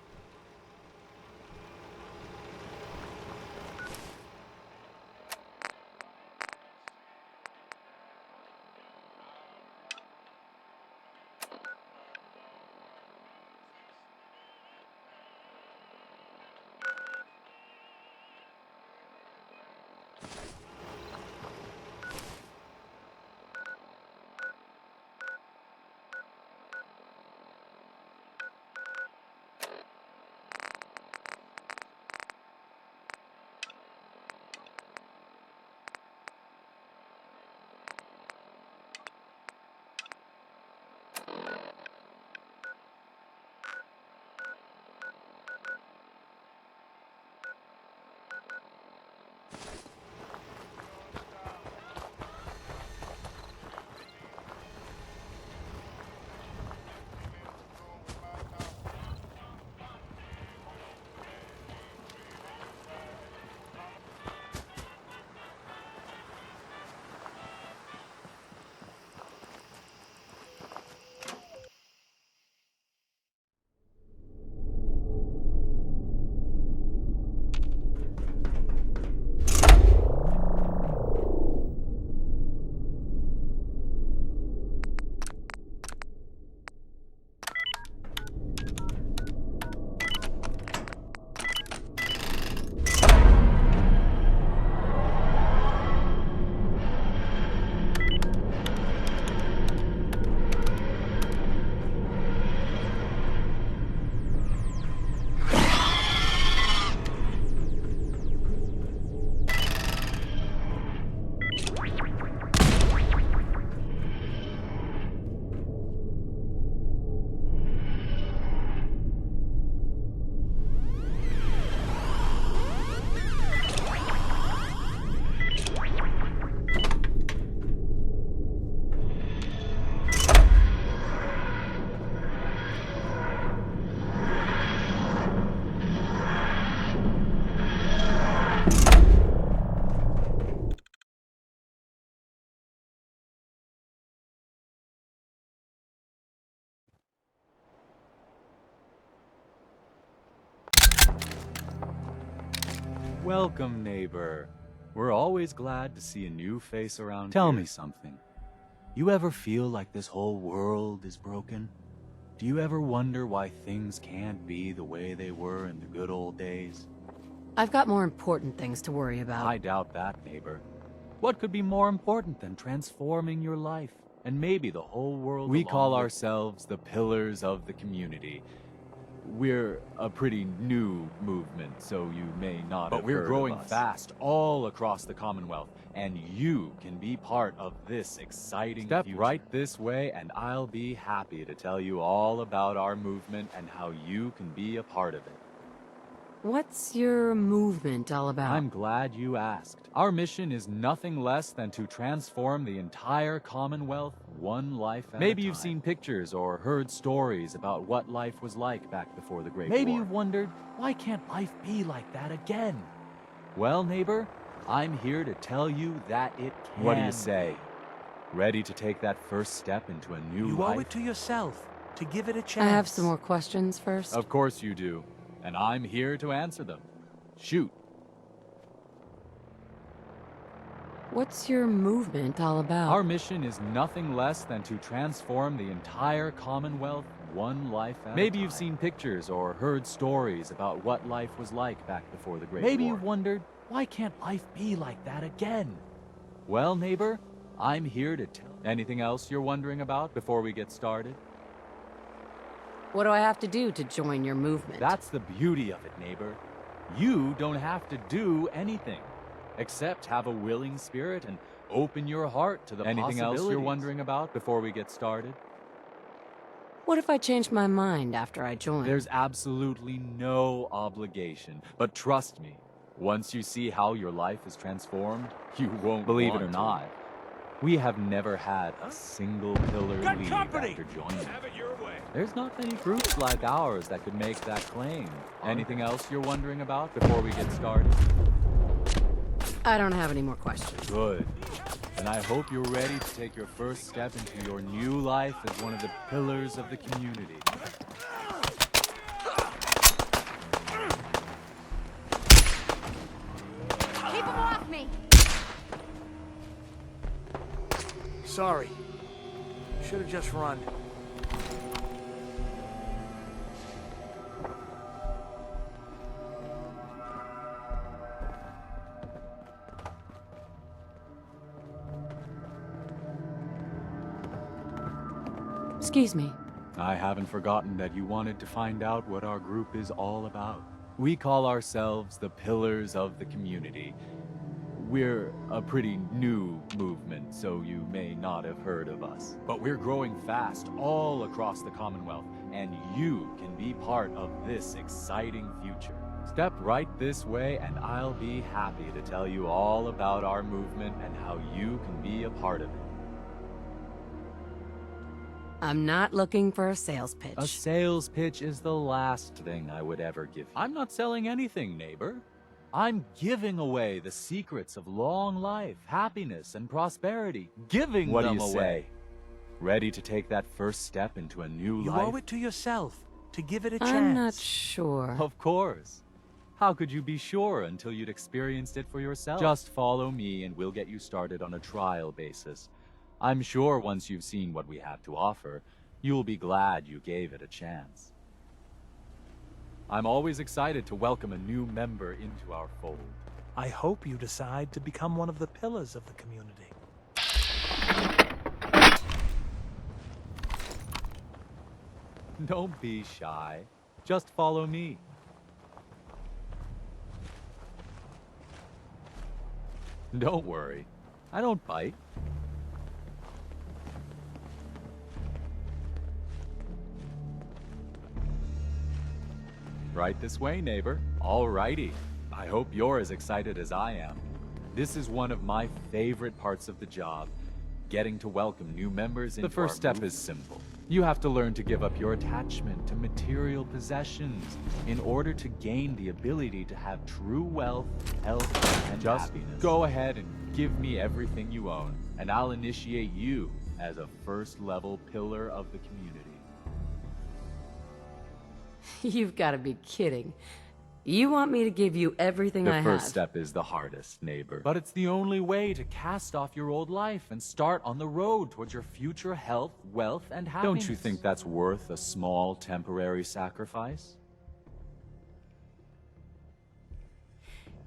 Welcome, neighbor. We're always glad to see a new face around here. Tell me something. You ever feel like this whole world is broken? Do you ever wonder why things can't be the way they were in the good old days? I've got more important things to worry about. I doubt that, neighbor. What could be more important than transforming your life, and maybe the whole world? We call ourselves the Pillars of the Community. We're a pretty new movement, so you may not have heard of us. But we're growing fast all across the Commonwealth, and you can be part of this exciting future. Step right this way, and I'll be happy to tell you all about our movement and how you can be a part of it. What's your movement all about? I'm glad you asked. Our mission is nothing less than to transform the entire Commonwealth one life at a time. Maybe you've seen pictures or heard stories about what life was like back before the Great War. Maybe you've wondered, why can't life be like that again? Well, neighbor, I'm here to tell you that it can. What do you say? Ready to take that first step into a new life? You owe it to yourself to give it a chance. I have some more questions first. Of course you do. And I'm here to answer them. Shoot. What's your movement all about? Our mission is nothing less than to transform the entire Commonwealth one life at a time. Maybe you've seen pictures or heard stories about what life was like back before the Great War. Maybe you've wondered, why can't life be like that again? Well, neighbor, I'm here to tell. Anything else you're wondering about before we get started? What do I have to do to join your movement? That's the beauty of it, neighbor. You don't have to do anything, except have a willing spirit and open your heart to the possibilities. Anything else you're wondering about before we get started? What if I change my mind after I join? There's absolutely no obligation, but trust me, once you see how your life is transformed, you won't believe it or not. We have never had a single pillar leave after joining. Have it your way. There's not many groups like ours that could make that claim. Anything else you're wondering about before we get started? I don't have any more questions. Good. And I hope you're ready to take your first step into your new life as one of the pillars of the community. Keep him off me! Sorry. Should have just run. Excuse me. I haven't forgotten that you wanted to find out what our group is all about. We call ourselves the Pillars of the Community. We're a pretty new movement, so you may not have heard of us. But we're growing fast all across the Commonwealth, and you can be part of this exciting future. Step right this way, and I'll be happy to tell you all about our movement and how you can be a part of it. I'm not looking for a sales pitch. A sales pitch is the last thing I would ever give you. I'm not selling anything, neighbor. I'm giving away the secrets of long life, happiness, and prosperity. Giving them away. What do you say? Ready to take that first step into a new life? You owe it to yourself to give it a chance. I'm not sure. Of course. How could you be sure until you'd experienced it for yourself? Just follow me and we'll get you started on a trial basis. I'm sure once you've seen what we have to offer, you'll be glad you gave it a chance. I'm always excited to welcome a new member into our fold. I hope you decide to become one of the pillars of the community. Don't be shy. Just follow me. Don't worry. I don't bite. Right this way, neighbor. Alrighty. I hope you're as excited as I am. This is one of my favorite parts of the job, getting to welcome new members into our movement. The first step is simple. You have to learn to give up your attachment to material possessions in order to gain the ability to have true wealth, health, and happiness. Just go ahead and give me everything you own, and I'll initiate you as a first-level pillar of the community. You've got to be kidding. You want me to give you everything I The have? first step is the hardest, neighbor. But it's the only way to cast off your old life and start on the road towards your future health, wealth, and happiness. Don't you think that's worth a small, temporary sacrifice?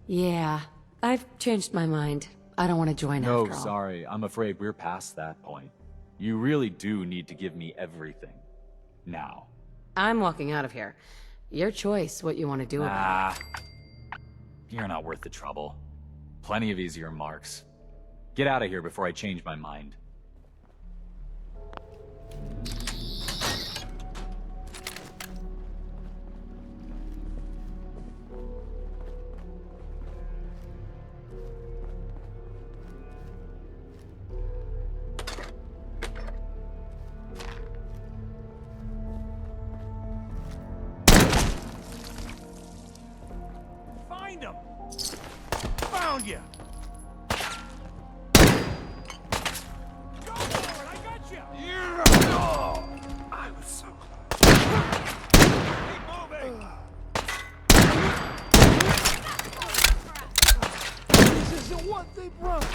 Yeah, I've changed my mind. I don't want to join No, after all. sorry. I'm afraid we're past that point. You really do need to give me everything. Now. I'm walking out of here. Your choice what you want to do about it. You're not worth the trouble. Plenty of easier marks. Get out of here before I change my mind. Find him! Found you! Go for it! I got you! Oh, I was so close. Keep moving! This isn't what they brought!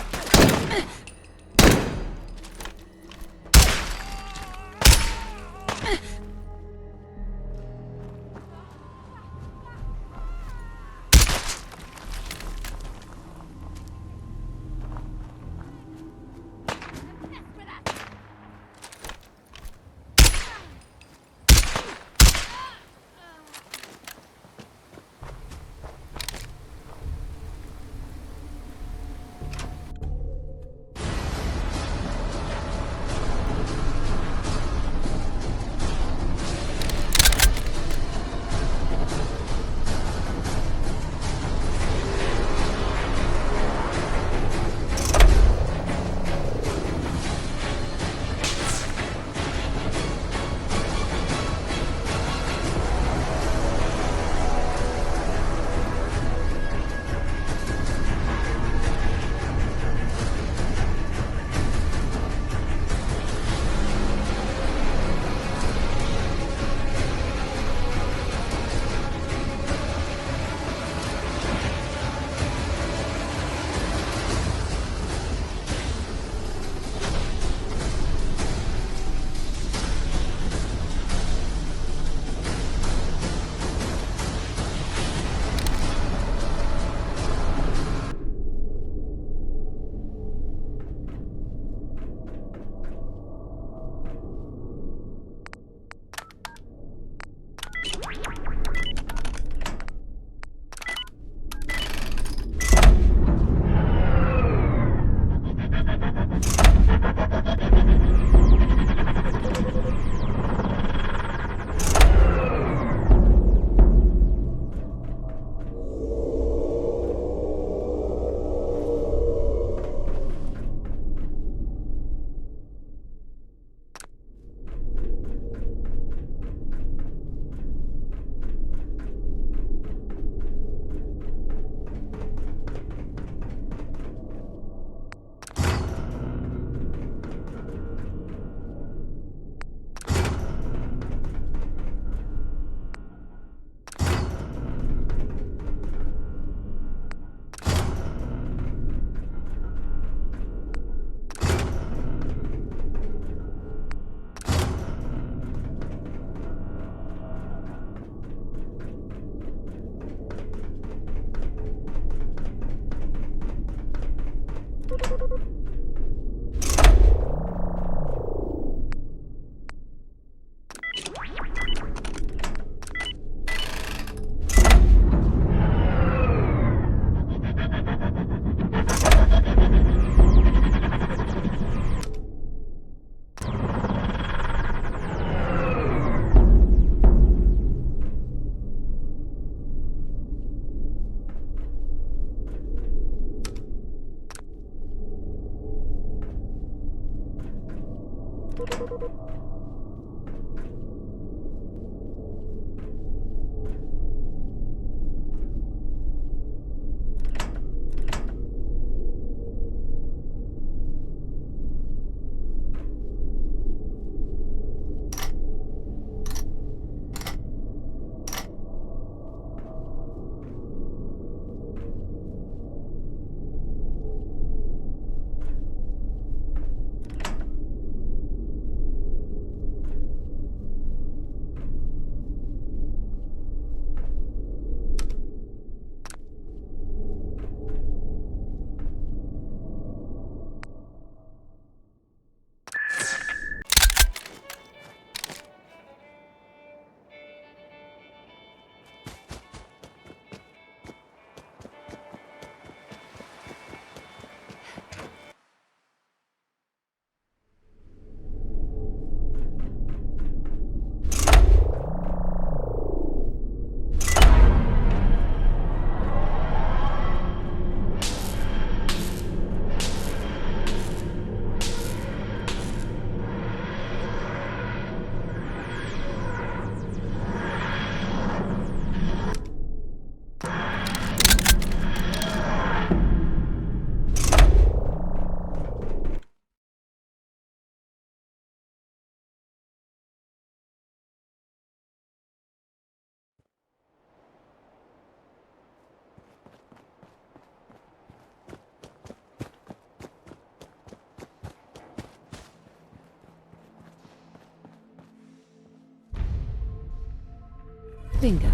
Bingo.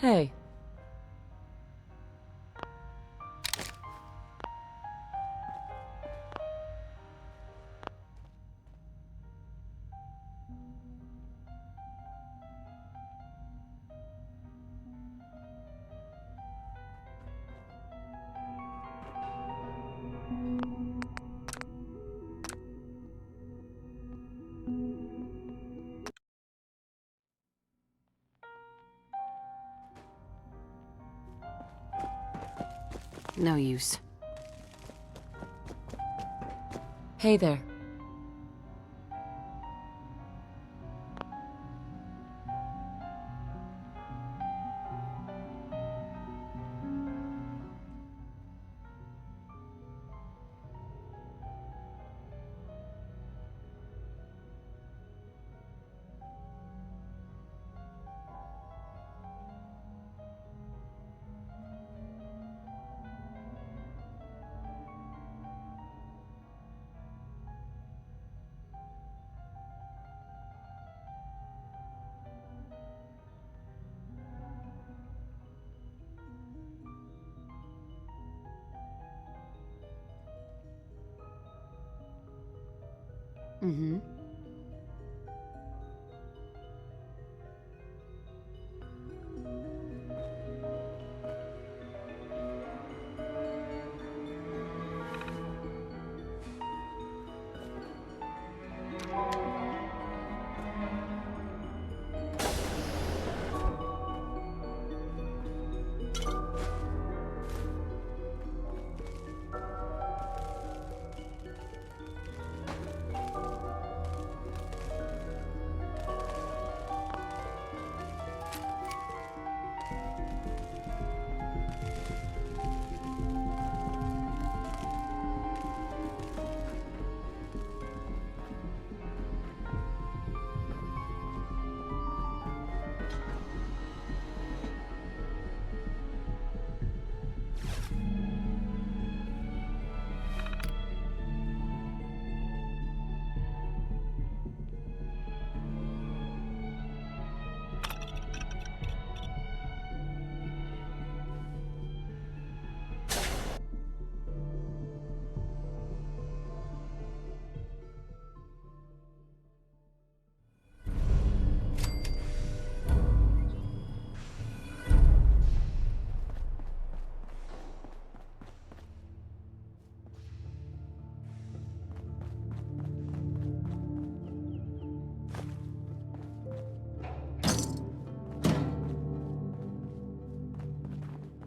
Hey. No use. Hey there. Mm-hmm.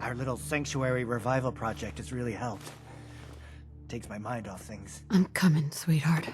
Our little sanctuary revival project has really helped. Takes my mind off things. I'm coming, sweetheart.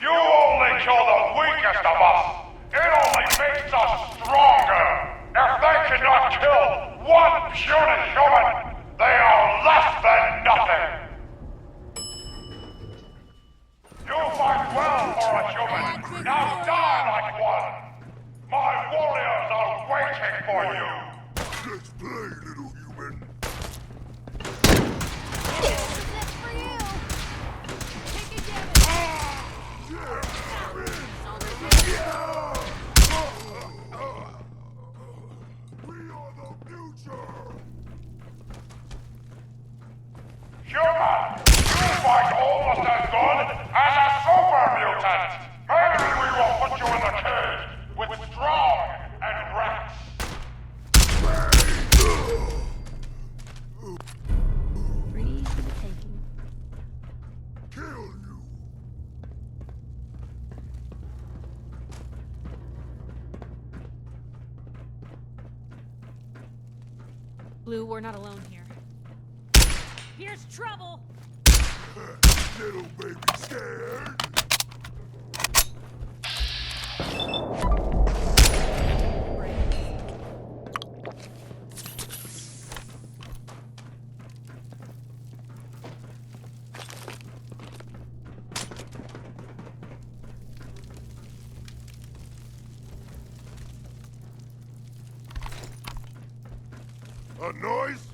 You only kill the weakest of us! It only makes us stronger! If they cannot kill one puny human, They are less than nothing! You fight well for a human. Now die like one! My warriors are waiting for you! Let's play, little human. Human! You fight almost as good as a super mutant! Maybe we will put you in the cage with Strong and Rex! Free for the taking. Kill you! Blue, we're not alone here. Here's trouble! Little baby scared? A noise?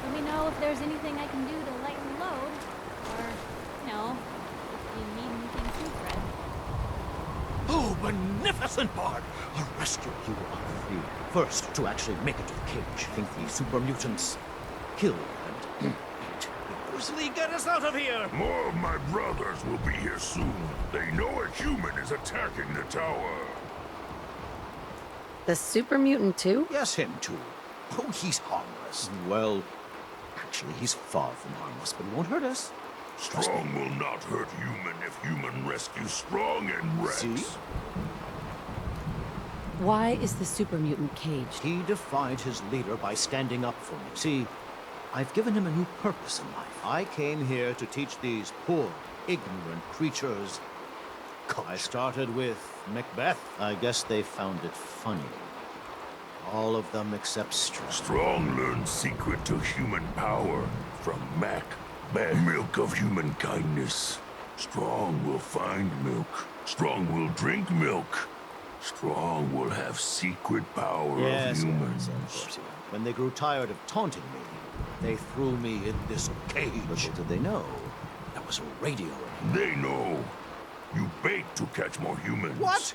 Let me know if there's anything I can do to lighten the load. Or, you know, if you need anything too, Fred. Oh, magnificent, Bard! I'll rescue you on the first to actually make it to the cage. Think the super mutants kill and eat. Brucely, get us out of here! More of my brothers will be here soon. They know a human is attacking the tower. The super mutant too? Yes, him too. Oh, he's harmless. Well, actually, he's far from harmless, but he won't hurt us. Strong will not hurt human if human rescues Strong and Rex. See? Why is the super mutant caged? He defied his leader by standing up for me. See, I've given him a new purpose in life. I came here to teach these poor, ignorant creatures. I started with Macbeth. I guess they found it funny. All of them except Strong. Strong learned secret to human power from Macbeth. Milk of human kindness. Strong will find milk. Strong will drink milk. Strong will have secret power of humans. Yes. When they grew tired of taunting me, they threw me in this cage. Little did they know, there was a radio in here. They know. You bait to catch more humans. What?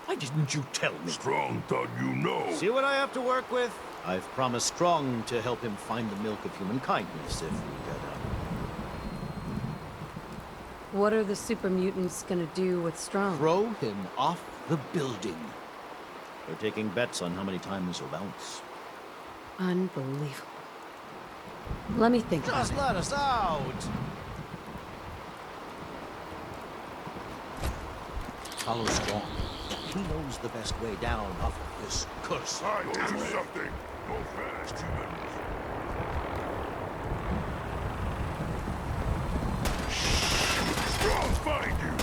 Why didn't you tell me? Strong thought you know. See what I have to work with? I've promised Strong to help him find the milk of human kindness if we get up. What are the super mutants gonna do with Strong? Throw him off the building. They're taking bets on how many times he'll bounce. Unbelievable. Let me think about Just it. let us out! Follow Strong. He knows the best way down off of this curse. I do something. Go fast, human. Strong find you.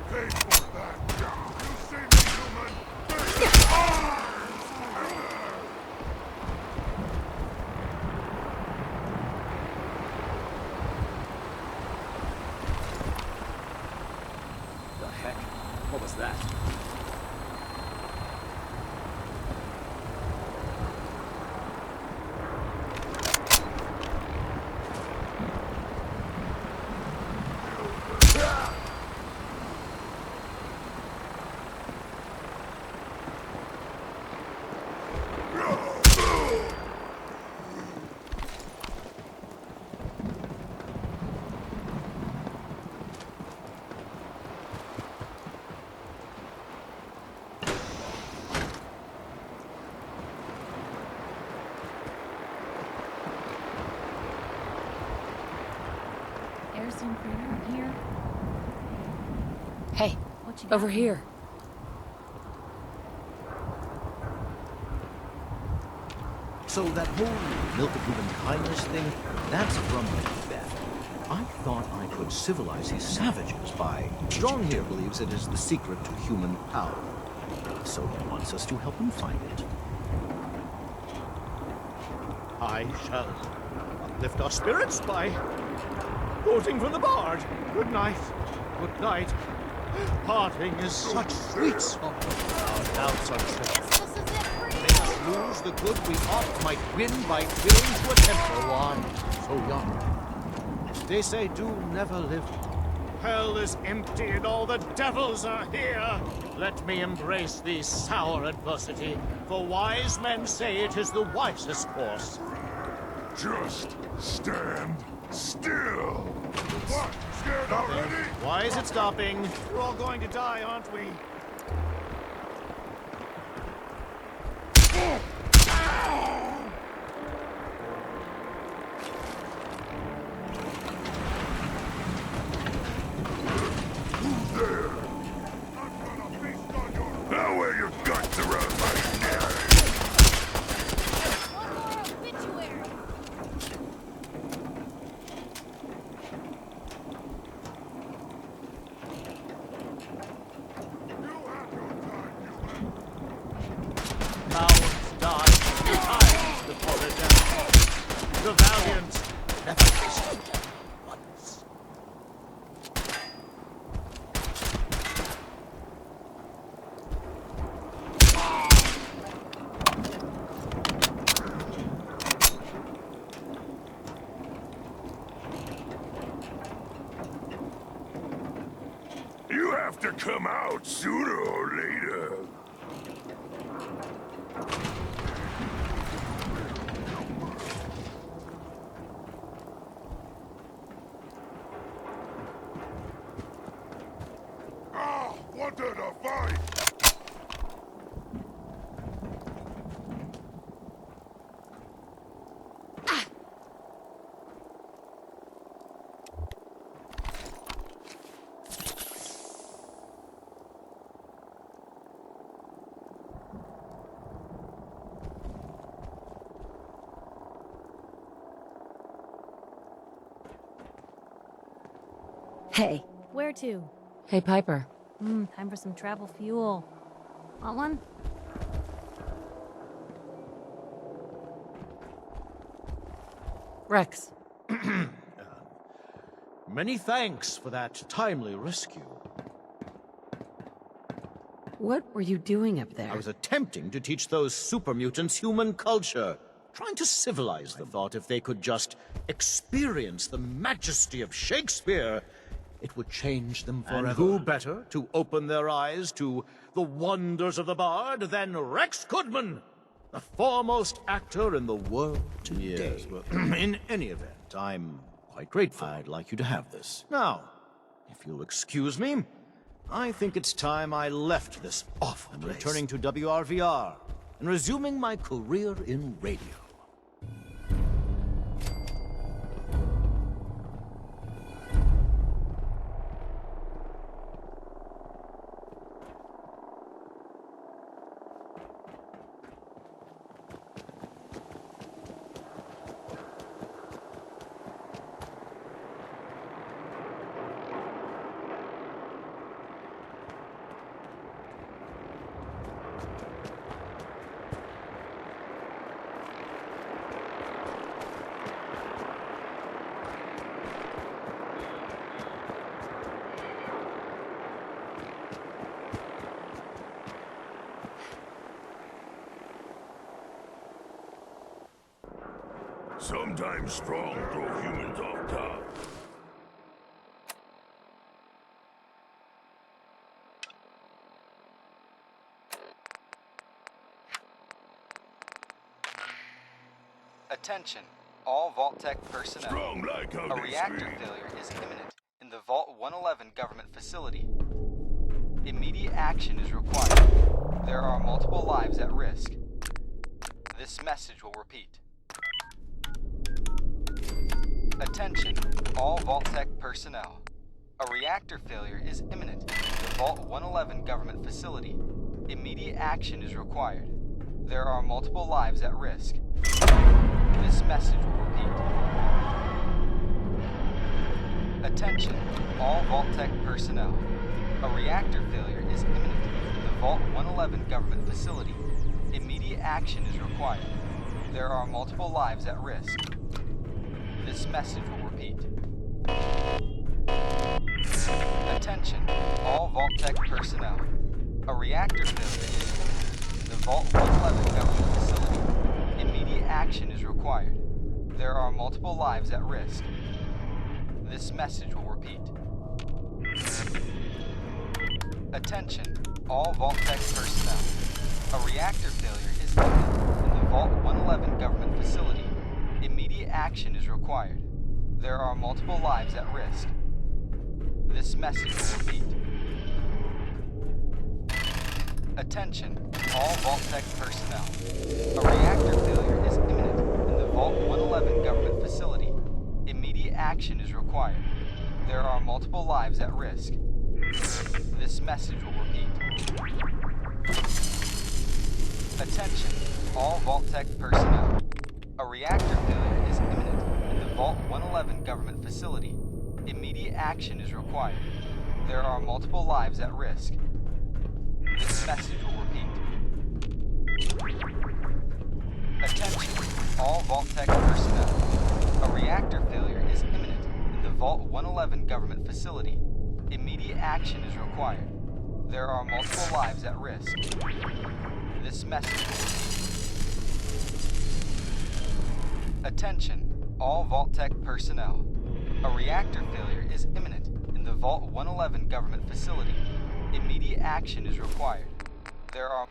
Pay for that. You see me, human. The heck? What was that? Some for you here. Hey, What you got? over here. So that whole milk of human kindness thing, that's from Macbeth. I thought I could civilize these savages by... Strong here believes it is the secret to human power. So he wants us to help him find it. I shall uplift our spirits by quoting from the bard. Good night. Good night. Parting is such sweet sorrow. Our doubts are trivial. Make us lose the good we oft might win by clinging to a temple one so young. They say do never live. Hell is empty and all the devils are here. Let me embrace the sour adversity, for wise men say it is the wisest course. Just stand still. What? Scared already? Why is it stopping? We're all going to die, aren't we? Now wear your guts around my neck. One more obituary. Cowards die 3 times before their death. The valiant never taste death once. You have to come out sooner or later. What did a fight? Hey. Where to? Hey, Piper. Time for some travel fuel. Want one? Rex. Many thanks for that timely rescue. What were you doing up there? I was attempting to teach those super mutants human culture. Trying to civilize them. I thought if they could just experience the majesty of Shakespeare, it would change them forever. And who better to open their eyes to the wonders of the bard than Rex Goodman, the foremost actor in the world today. Yes, but in any event, I'm quite grateful. I'd like you to have this. Now, if you'll excuse me, I think it's time I left this awful place. Returning to WRVR and resuming my career in radio. Sometimes strong throw humans off top. Attention, all Vault-Tec personnel. Strong like how A they reactor scream. failure is imminent in the Vault 111 government facility. Immediate action is required. There are multiple lives at risk. This message will repeat. Attention, all Vault-Tec personnel. A reactor failure is imminent in the Vault 111 government facility. Immediate action is required. There are multiple lives at risk. This message will repeat. Attention, all Vault-Tec personnel. A reactor failure is imminent in the Vault 111 government facility. Immediate action is required. There are multiple lives at risk. This message will repeat. Attention, all Vault-Tec personnel. A reactor failure is imminent in the Vault 111 government facility. Immediate action is required. There are multiple lives at risk. This message will repeat. Attention, all Vault-Tec personnel. A reactor failure is imminent in the Vault 111 government facility. Immediate action is required. There are multiple lives at risk. This message will repeat. Attention, all Vault-Tec personnel. A reactor failure is imminent in the Vault 111 government facility. Immediate action is required. There are multiple lives at risk. This message will repeat. Attention, all Vault-Tec personnel. A reactor failure is imminent in the Vault 111 government facility. Immediate action is required. There are multiple lives at risk. This message will repeat. Attention, all Vault-Tec personnel. A reactor failure is imminent in the Vault 111 government facility. Immediate action is required. There are multiple lives at risk. This message will repeat. Attention, all Vault-Tec personnel. A reactor failure is imminent in the Vault 111 government facility. Immediate action is required. There are...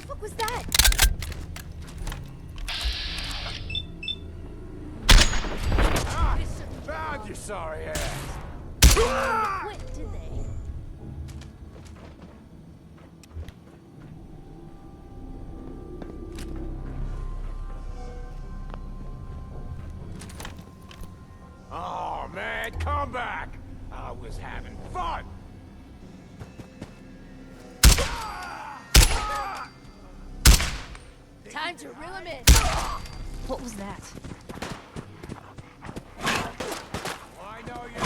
What was that? Found you, sorry ass. Quit, did they? Oh, man, come back. I was having fun. Time to reel him in. What was that? I know you.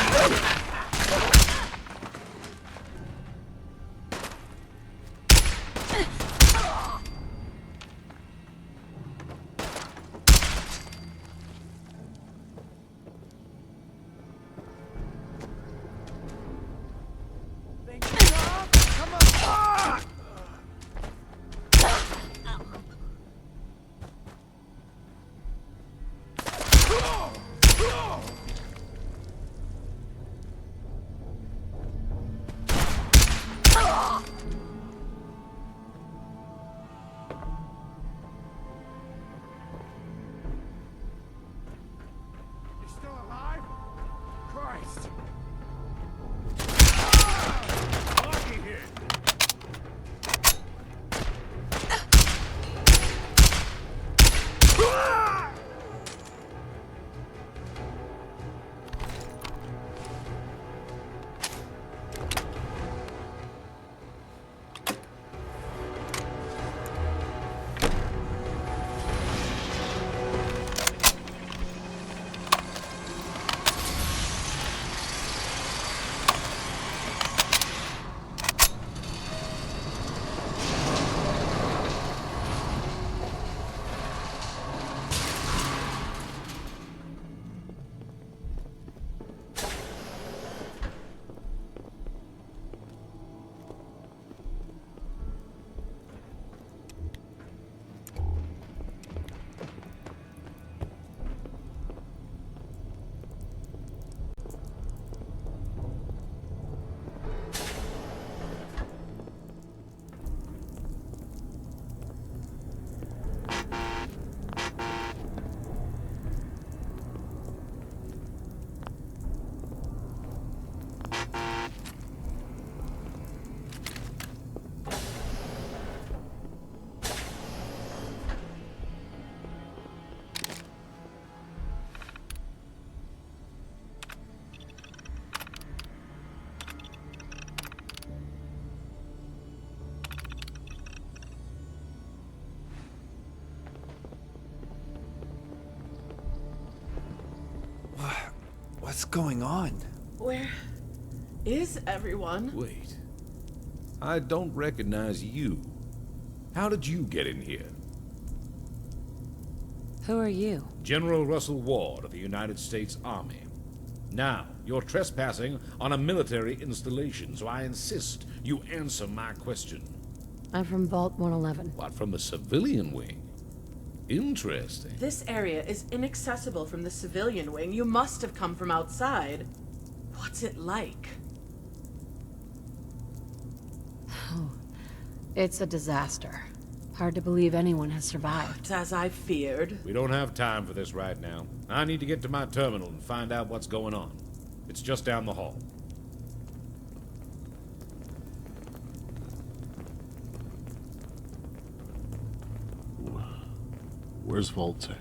What's going on? Where is everyone? Wait. I don't recognize you. How did you get in here? Who are you? General Russell Ward of the United States Army. Now, you're trespassing on a military installation, so I insist you answer my question. I'm from Vault 111. What, from the civilian wing? Interesting. This area is inaccessible from the civilian wing. You must have come from outside. What's it like? It's a disaster. Hard to believe anyone has survived. It's as I feared. We don't have time for this right now. I need to get to my terminal and find out what's going on. It's just down the hall. Where's Vault-Tec?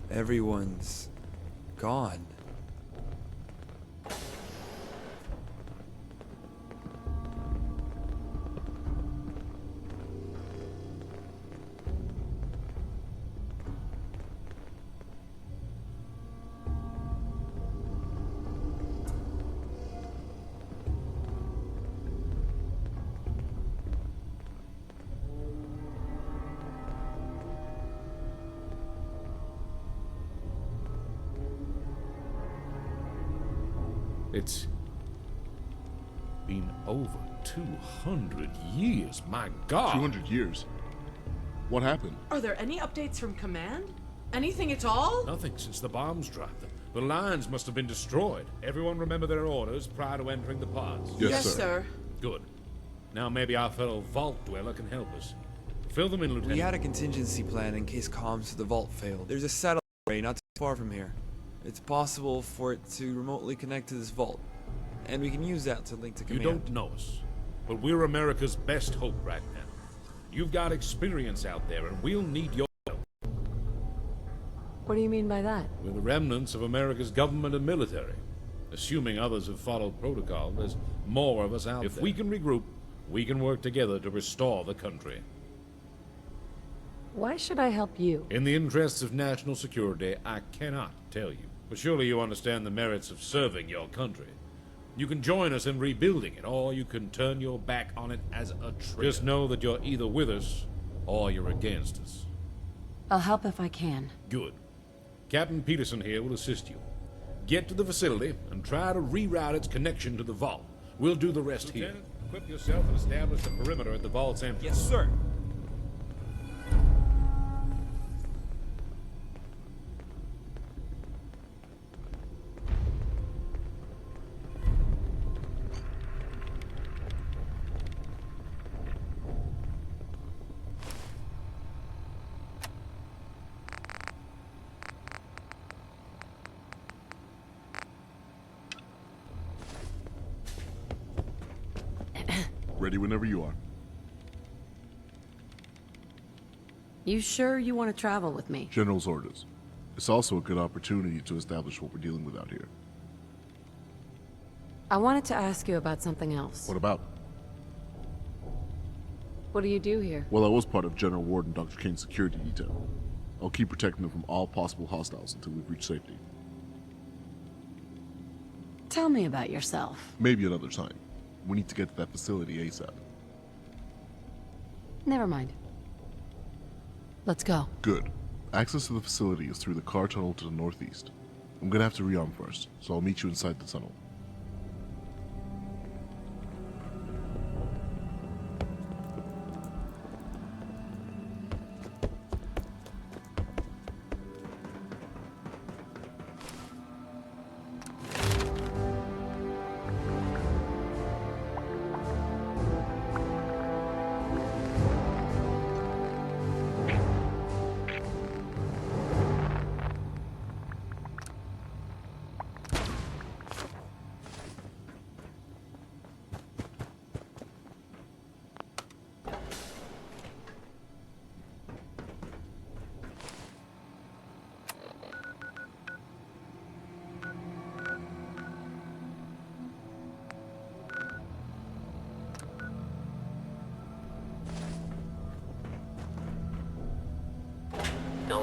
Everyone's gone. It's been over 200 years, my God! 200 years? What happened? Are there any updates from command? Anything at all? Nothing since the bombs dropped. The lines must have been destroyed. Everyone remember their orders prior to entering the pods? Yes, sir. Good. Now maybe our fellow Vault Dweller can help us. Fill them in, Lieutenant. We had a contingency plan in case comms to the vault failed. There's a satellite array not too far from here. It's possible for it to remotely connect to this vault, and we can use that to link to command. You don't know us, but we're America's best hope right now. You've got experience out there, and we'll need your help. What do you mean by that? We're the remnants of America's government and military. Assuming others have followed protocol, there's more of us out there. If we can regroup, we can work together to restore the country. Why should I help you? In the interests of national security, I cannot tell you. But surely you understand the merits of serving your country. You can join us in rebuilding it, or you can turn your back on it as a traitor. Just know that you're either with us, or you're against us. I'll help if I can. Good. Captain Peterson here will assist you. Get to the facility, and try to reroute its connection to the vault. We'll do the rest here. Lieutenant, equip yourself and establish the perimeter at the vault's entrance. Yes, sir. Ready whenever you are. You sure you want to travel with me? General's orders. It's also a good opportunity to establish what we're dealing with out here. I wanted to ask you about something else. What about? What do you do here? Well, I was part of General Ward and Dr. King's security detail. I'll keep protecting them from all possible hostiles until we've reached safety. Tell me about yourself. Maybe another time. We need to get to that facility ASAP. Never mind. Let's go. Good. Access to the facility is through the car tunnel to the northeast. I'm gonna have to rearm first, so I'll meet you inside the tunnel.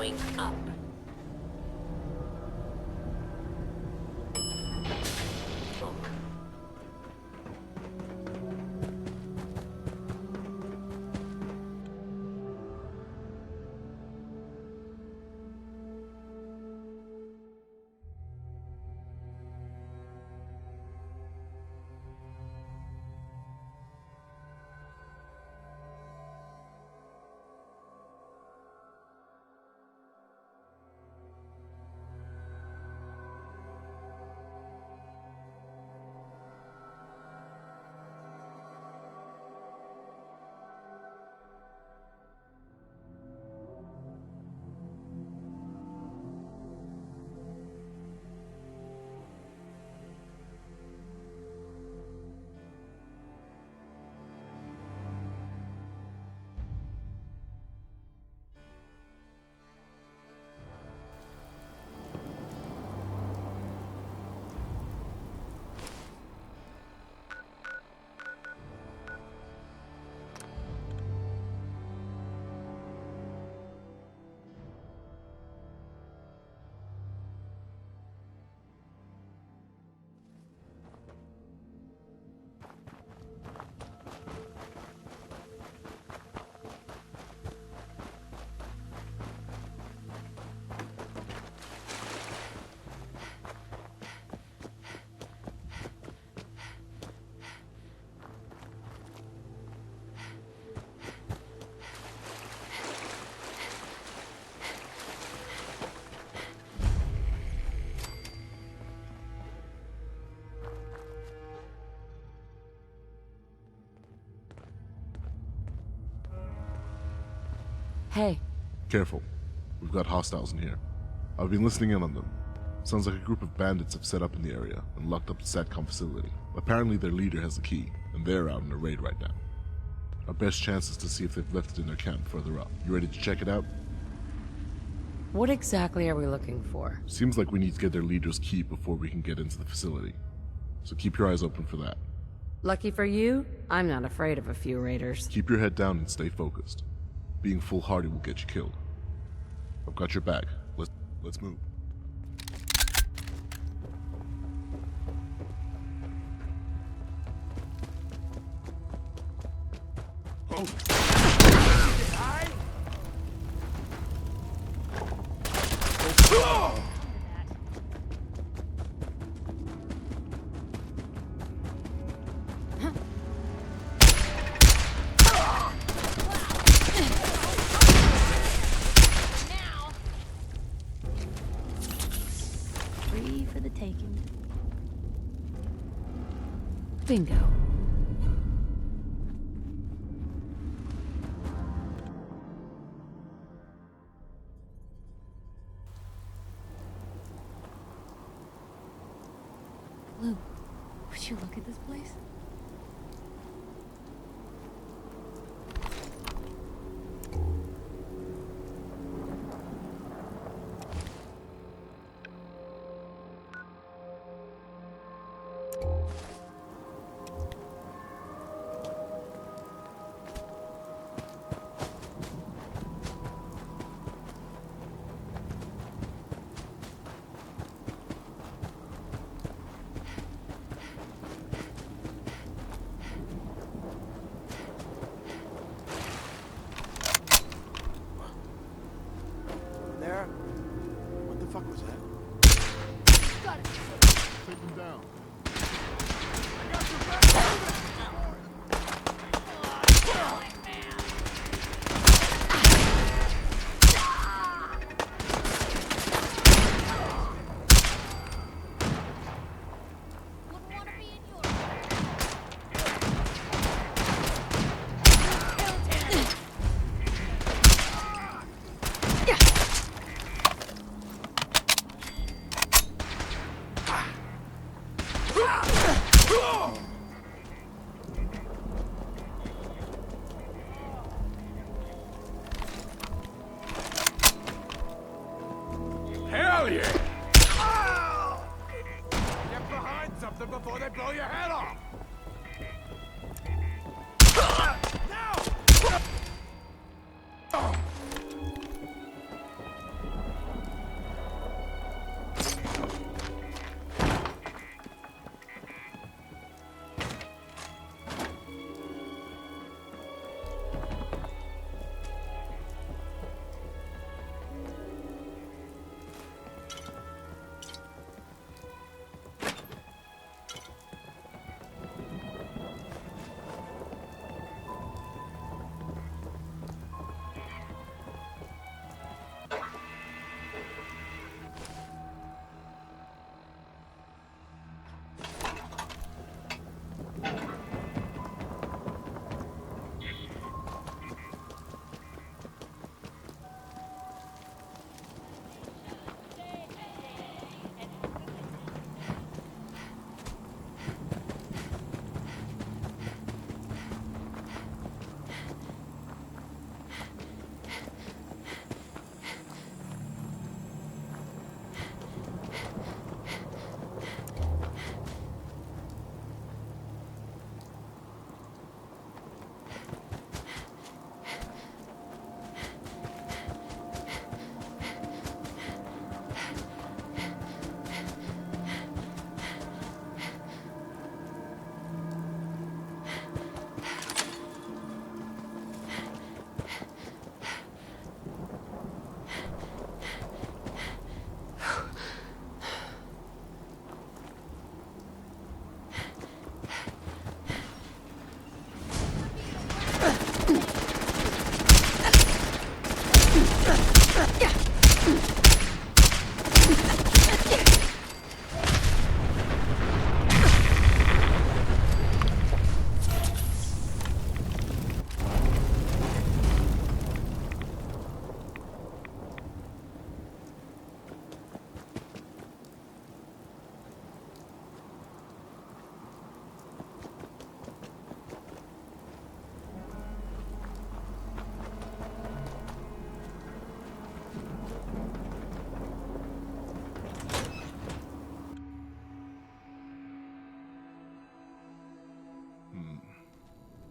going up. Hey. Careful. We've got hostiles in here. I've been listening in on them. Sounds like a group of bandits have set up in the area and locked up the SATCOM facility. Apparently their leader has the key, and they're out on a raid right now. Our best chance is to see if they've left it in their camp further up. You ready to check it out? What exactly are we looking for? Seems like we need to get their leader's key before we can get into the facility. So keep your eyes open for that. Lucky for you, I'm not afraid of a few raiders. Keep your head down and stay focused. Being foolhardy will get you killed. I've got your back. Let's move. Free for the taking. Bingo. Lou, would you look at this place? There? What the fuck was that? Got it. Take them down. Hell yeah! Get behind something before they blow your head off!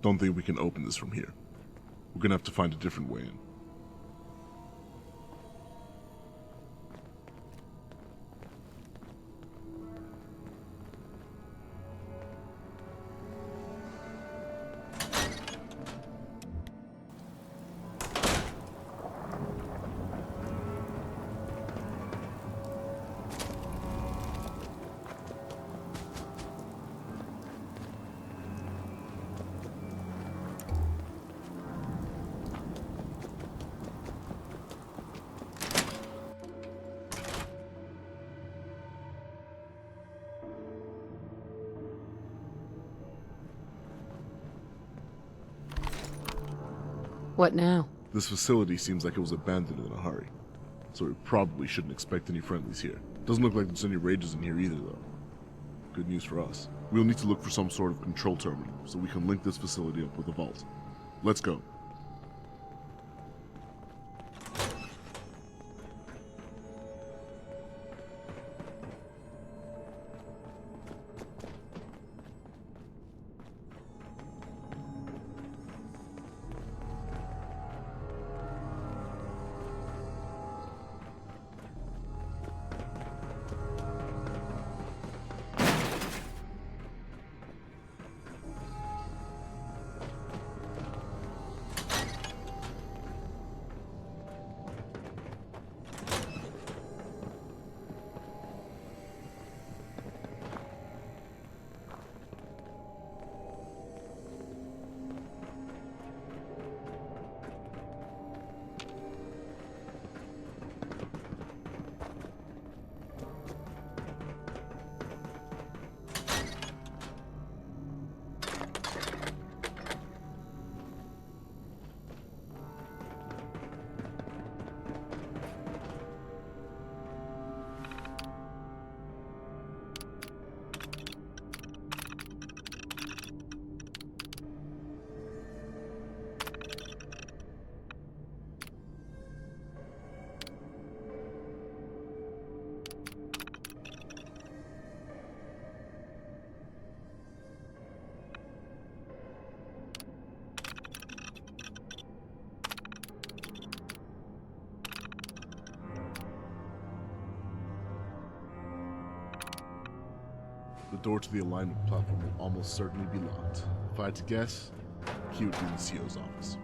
Don't think we can open this from here. We're gonna have to find a different way in. What now? This facility seems like it was abandoned in a hurry, so we probably shouldn't expect any friendlies here. Doesn't look like there's any raiders in here either, though. Good news for us. We'll need to look for some sort of control terminal, so we can link this facility up with a vault. Let's go. The door to the alignment platform will almost certainly be locked. If I had to guess, he would be in the CO's office.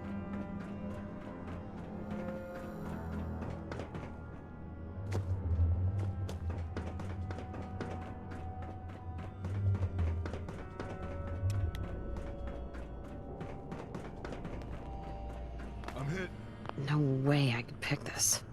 I'm hit. No way I could pick this.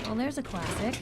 Well, there's a classic.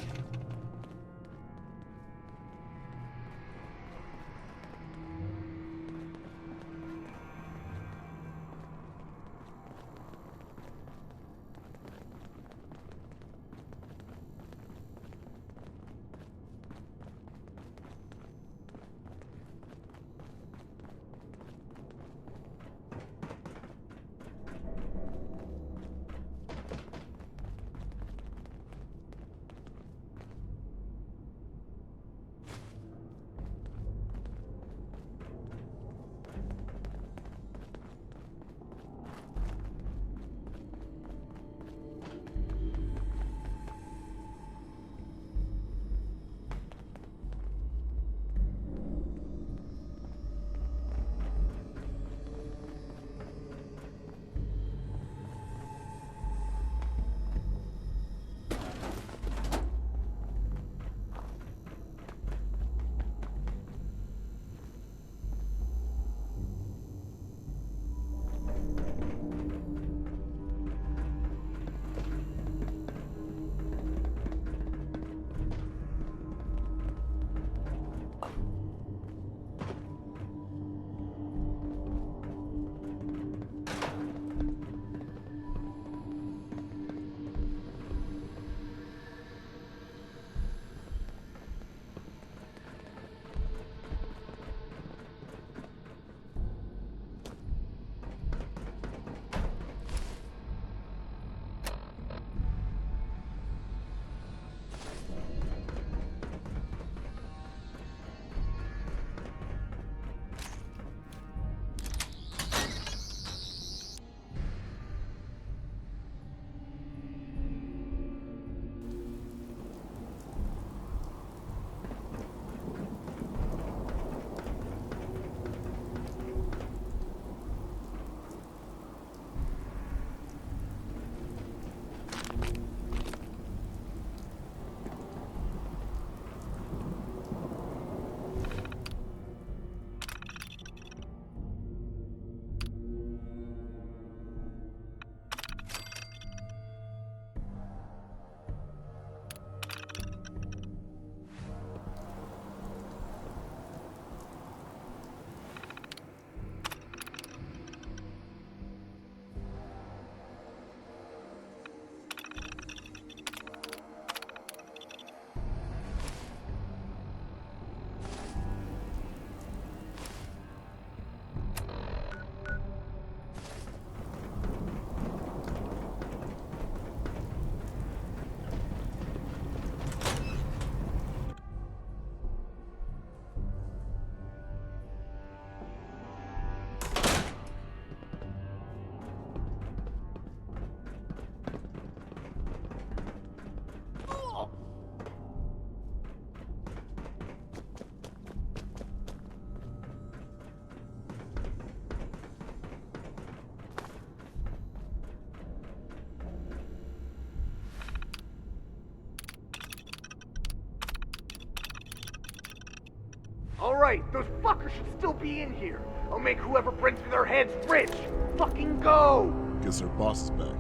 Alright, those fuckers should still be in here. I'll make whoever brings me their heads rich. Fucking go! Guess our boss is back.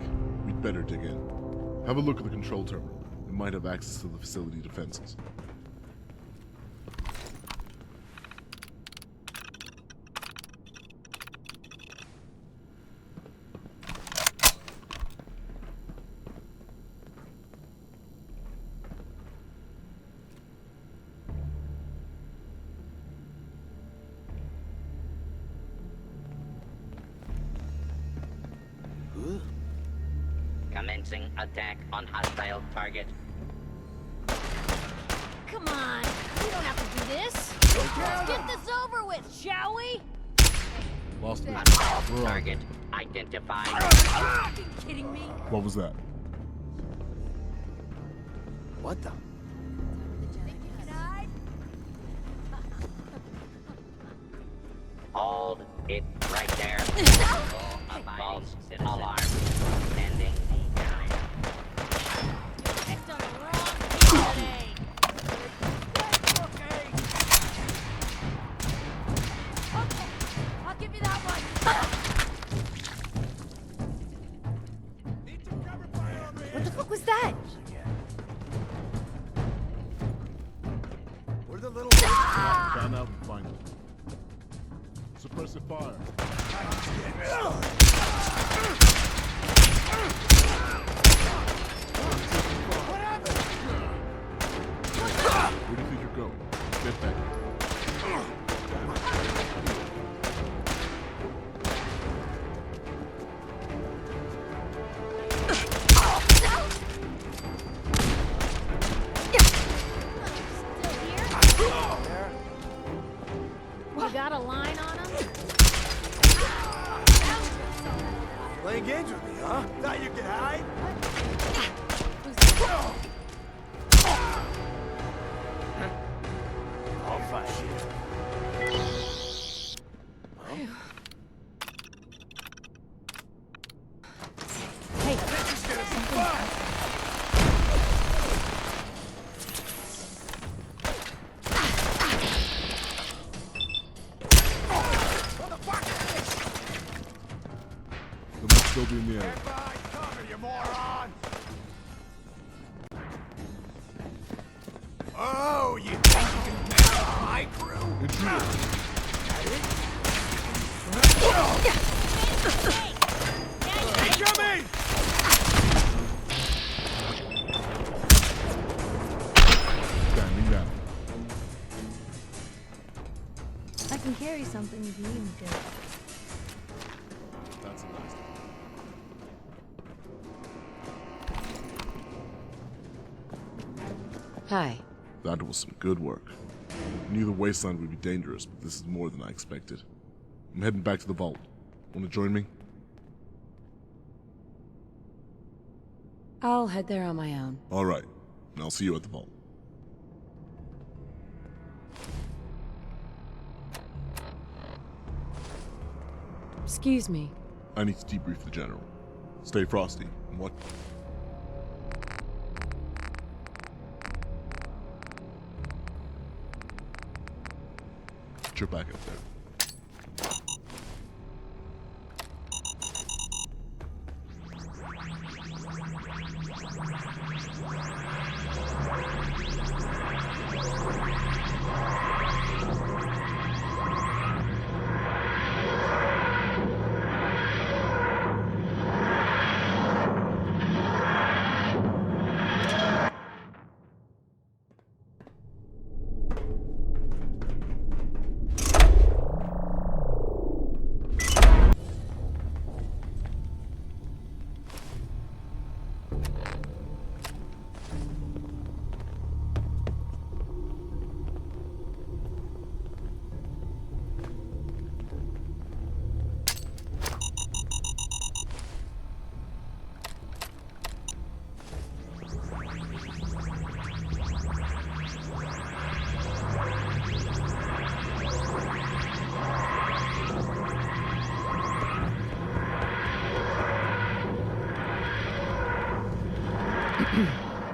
We'd better dig in. Have a look at the control terminal. It might have access to the facility defenses. Commencing attack on hostile target. Come on, we don't have to do this. Let's get this over with, shall we? Lost me. Hostile target identified. Are you fucking kidding me? What was that? What the? Hold it right there. False alarm. Sending the area. Picked on the wrong people today. Okay, I'll give you that one. What the fuck was that? Where'd the little fan out and find them. Suppressive fire. Where do you think you're going? Get back. You got a line on him? Playing games with me, huh? Thought you could hide? I'll find you. Hey, They might still be in the air. Cover, you moron! Oh, you think you can mess up my crew? Intruder. Incoming! Standing down. I can carry something if you need me to. That's a nice one. Hi. That was some good work. I knew the wasteland would be dangerous, but this is more than I expected. I'm heading back to the vault. Want to join me? I'll head there on my own. All right. And I'll see you at the vault. Excuse me. I need to debrief the general. Stay frosty. And what? You're back up there.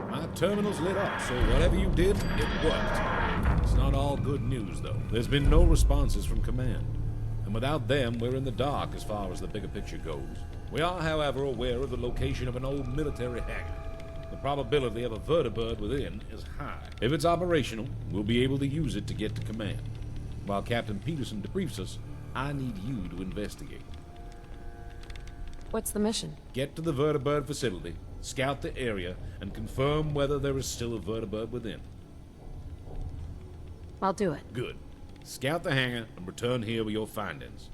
My terminal's lit up, so whatever you did, it worked. It's not all good news, though. There's been no responses from command. And without them, we're in the dark as far as the bigger picture goes. We are, however, aware of the location of an old military hangar. The probability of a vertibird within is high. If it's operational, we'll be able to use it to get to command. While Captain Peterson debriefs us, I need you to investigate. What's the mission? Get to the vertibird facility, scout the area, and confirm whether there is still a vertibird within. I'll do it. Good. Scout the hangar and return here with your findings.